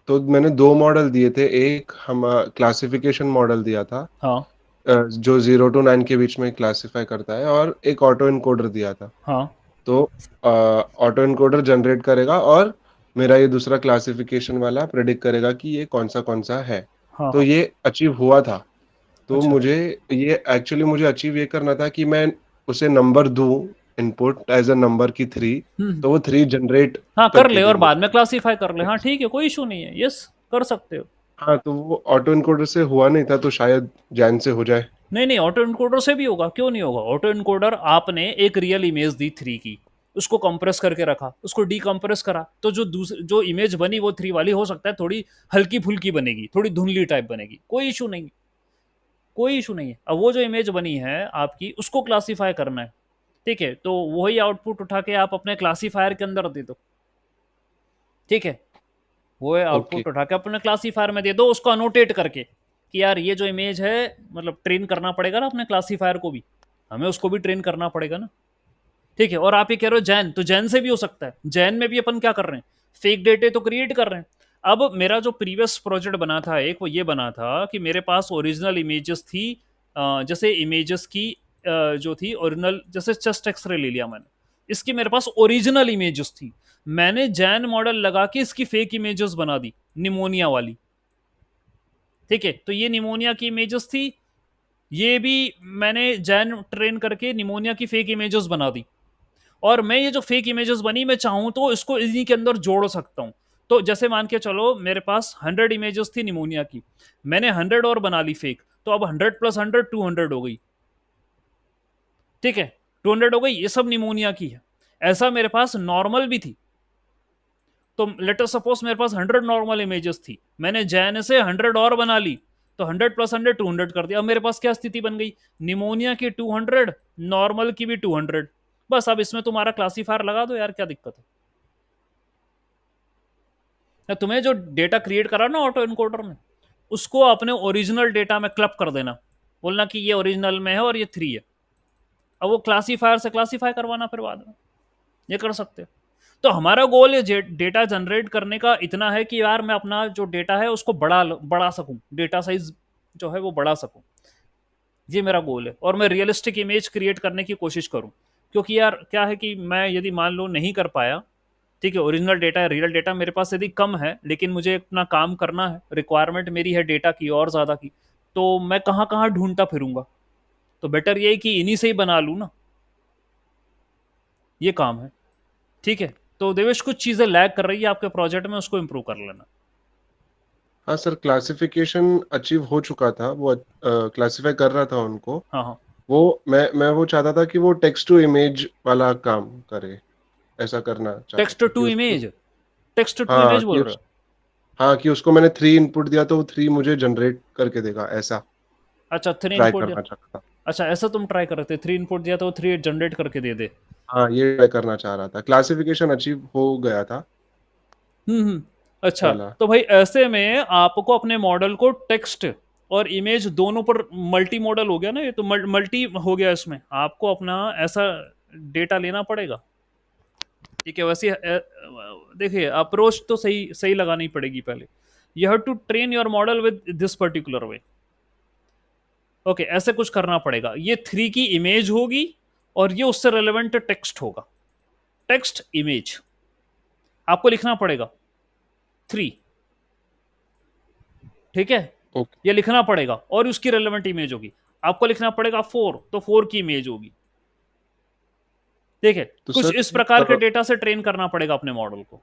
तो मैंने दो मॉडल दिए थे। एक हम क्लासिफिकेशन मॉडल दिया था, हाँ। जो 0 to 9 के बीच में क्लासिफाई करता है, और एक ऑटो एनकोडर दिया था। हाँ। तो ऑटो एनकोडर जनरेट करेगा और मेरा ये दूसरा क्लासिफिकेशन वाला प्रेडिक्ट करेगा कि ये कौन सा है। हाँ। तो हाँ। ये अचीव हुआ था। तो अच्छा। मुझे अचीव ये करना था कि मैं उसे नंबर दूं, इनपुट एज अ नंबर की 3, हम्म। तो वो 3 जनरेट हाँ, कर करके ले दे और बाद मुझे। में क्लासीफाई कर ले, हाँ Yes. ठीक है, कोई इशू नहीं है, यस, कर सकते हो। हाँ, तो वो ऑटो इनकोडर से हुआ नहीं था, तो शायद जैन से हो जाए। नहीं नहीं, ऑटो इनकोडर से भी होगा, क्यों नहीं होगा। ऑटो इनकोडर, आपने एक रियल इमेज दी 3 की, उसको कंप्रेस करके रखा, उसको डीकंप्रेस करा, तो जो दूसरी जो इमेज बनी वो 3 वाली हो सकता है थोड़ी हल्की फुल्की बनेगी, थोड़ी धुंधली टाइप बनेगी, कोई इशू नहीं, कोई इशू नहीं है। अब वो जो इमेज बनी है आपकी, उसको क्लासीफाई करना है। ठीक है, तो वही आउटपुट उठा के आप अपने क्लासीफायर के अंदर दे दो। ठीक है, वो ओके। आउटपुट उठा के अपने क्लासीफायर में दे दो, उसको अनोटेट करके कि यार ये जो इमेज है, मतलब ट्रेन करना पड़ेगा ना अपने क्लासीफायर को भी, हमें उसको भी ट्रेन करना पड़ेगा ना। ठीक है, और आप ये कह रहे हो जैन, तो जैन से भी हो सकता है। जैन में भी अपन क्या कर रहे हैं, फेक डेटे तो क्रिएट कर रहे हैं। अब मेरा जो प्रीवियस प्रोजेक्ट बना था एक, वो ये बना था कि मेरे पास ओरिजिनल इमेजेस थी, जैसे इमेजेस की जो थी ओरिजिनल, जैसे चेस्ट एक्सरे ले लिया मैंने, इसकी मेरे पास ओरिजिनल इमेजेस थी, मैंने जैन मॉडल लगा के इसकी फेक इमेजेस बना दी, निमोनिया वाली। ठीक है, तो ये निमोनिया की इमेजेस थी, ये भी मैंने जैन ट्रेन करके निमोनिया की फेक इमेजेस बना दी। और मैं ये जो फेक इमेजेस बनी, मैं चाहूं तो इसको इन्हीं के अंदर जोड़ सकता हूं। तो जैसे मान के चलो मेरे पास 100 इमेजेस थी निमोनिया की, मैंने 100 और बना ली फेक, तो अब 100 + 100 200 हो गई। ठीक है, 200 हो गई, ये सब निमोनिया की है। ऐसा मेरे पास नॉर्मल भी थी, तो लेट अस सपोज मेरे पास 100 नॉर्मल इमेजेस थी, मैंने जैन से 100 और बना ली, तो 100 + 100 200 कर दिया। अब मेरे पास क्या स्थिति बन गई, निमोनिया की 200, नॉर्मल की भी 200। बस अब इसमें तुम्हारा क्लासीफायर लगा दो यार, क्या दिक्कत है। तुम्हें जो डेटा क्रिएट करा ना ऑटो इनकोडर में, उसको अपने ओरिजिनल डेटा में क्लब कर देना, बोलना कि ये ओरिजिनल में है और ये 3 है। अब वो क्लासीफायर से क्लासीफाई करवाना फिर बाद में, ये कर सकते हो। तो हमारा गोल ये डेटा जनरेट करने का इतना है कि यार मैं अपना जो डेटा है उसको बढ़ा सकूं, डेटा साइज जो है वो बढ़ा सकूं। ये मेरा गोल है, और मैं रियलिस्टिक इमेज क्रिएट करने की कोशिश करूं। क्योंकि यार क्या है कि मैं यदि मान लो नहीं कर पाया, ठीक है, ओरिजिनल डेटा, रियल डेटा मेरे पास यदि कम है, लेकिन मुझे अपना काम करना है, रिक्वायरमेंट मेरी है डेटा की और ज़्यादा की, तो मैं कहाँ कहाँ ढूंढता फिरूंगा। तो बेटर ये है कि इन्हीं से ही बना लूँ ना, ये काम है। ठीक है, तो देवेश कुछ चीज़ें लैग कर रही है आपके प्रोजेक्ट में, उसको इम्प्रूव कर लेना। हाँ सर, क्लासिफिकेशन अचीव हो चुका था, वो क्लासिफाई कर रहा था उनको। हाँ हाँ, वो मैं वो चाहता था कि वो टेक्स्ट टू इमेज वाला काम करे, ऐसा करना चाहता टेक्स्ट था कि टू उसको। इमेज, टेक्स्ट टू हाँ इमेज कि बोल रहे हो? हाँ कि उसको मैंने 3 इनपुट दिया तो वो 3 मुझे जनरेट करके देगा, ऐसा अच्छा, थ्री ट्राई इनपुट दिया। करना चाहता था। अच्छा, ऐसा तुम ट्राई कर रहे थे, 3 इनपुट दिया तो 3 जनरेट करके दे दे। हाँ, ये ट्राई करना चाह रहा था, क्लासिफिकेशन अचीव हो गया था अच्छा, वाला। तो भाई ऐसे में आपको अपने मॉडल को टेक्स्ट और इमेज दोनों पर, मल्टी मॉडल हो गया ना ये, तो मल्टी हो गया, इसमें आपको अपना ऐसा डेटा लेना पड़ेगा। ठीक है, वैसे देखिए अप्रोच तो सही सही लगानी पड़ेगी पहले। You have to train your model with this particular way. Okay, ऐसे कुछ करना पड़ेगा, ये 3 की इमेज होगी और ये उससे रेलेवेंट टेक्स्ट होगा, टेक्स्ट इमेज आपको लिखना पड़ेगा 3। ठीक है, ओके। ये लिखना पड़ेगा, और उसकी रेलेवेंट इमेज होगी। आपको लिखना पड़ेगा 4, तो 4 की इमेज होगी। ठीक है, तो कुछ सर इस प्रकार के डेटा से ट्रेन करना पड़ेगा अपने मॉडल को।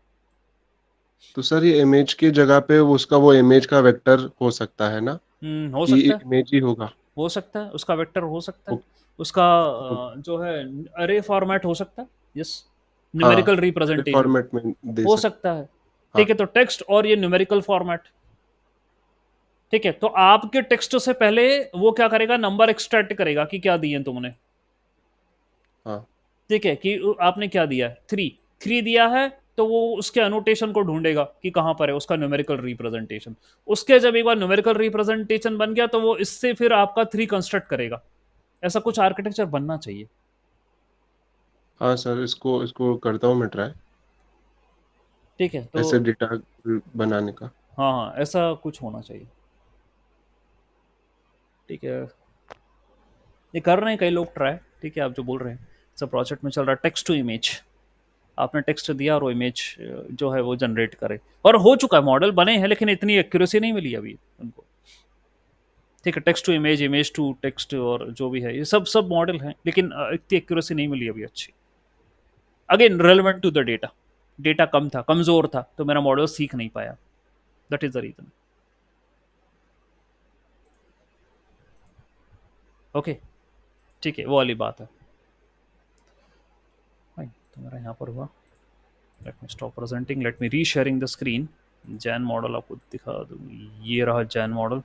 ये इमेज की जगह पे वो उसका वो इमेज का वेक्टर हो सकता है ना, हो कि सकता है, इमेज ही होगा? हो सकता है उसका वेक्टर हो सकता है, ओके। उसका ओके। जो है अरे फॉर्मेट हो सकता है। यस, हाँ, न्यूमेरिकल रिप्रेजेंटेशन फॉर्मेट में दे हो सकते। सकता है। हाँ। ठीक है, तो टेक्स्ट और ये न्यूमेरिकल फॉर्मेट। ठीक है, तो आपके टेक्स्ट से पहले वो क्या करेगा, नंबर एक्सट्रैक्ट करेगा कि क्या दिए तुमने। हाँ। ठीक है, कि आपने क्या दिया है, 3, 3 दिया है, तो वो उसके अनोटेशन को ढूंढेगा कि कहां पर है उसका न्यूमेरिकल रिप्रेजेंटेशन। उसके जब एक बार न्यूमेरिकल रिप्रेजेंटेशन बन गया, तो वो इससे फिर आपका 3 कंस्ट्रक्ट करेगा। ऐसा कुछ आर्किटेक्चर बनना चाहिए। हाँ सर, इसको इसको करता हूँ मैं ट्राई, ठीक है, तो ऐसे डेटा बनाने का। हाँ हाँ, ऐसा कुछ होना चाहिए। ठीक है, ये कर रहे हैं कई लोग ट्राई। ठीक है, आप जो बोल रहे हैं सब प्रोजेक्ट में चल रहा है, टेक्स्ट टू इमेज। आपने टेक्स्ट दिया और वो इमेज जो है वो जनरेट करे, और हो चुका है, मॉडल बने हैं, लेकिन इतनी एक्यूरेसी नहीं मिली अभी उनको। ठीक है, text to image, image to text, और जो भी है ये सब सब मॉडल हैं, लेकिन इतनी एक्यूरेसी नहीं मिली अभी अच्छी। Again relevant to the data, data कम था, कमजोर था, तो मेरा मॉडल सीख नहीं पाया। That is the reason. Okay, ठीक है, वो वाली बात है। Fine, तो मेरा यहाँ पर हुआ। Let me stop presenting, let me resharing the screen. जैन मॉडल आपको दिखा दूँ, ये रहा जैन मॉडल।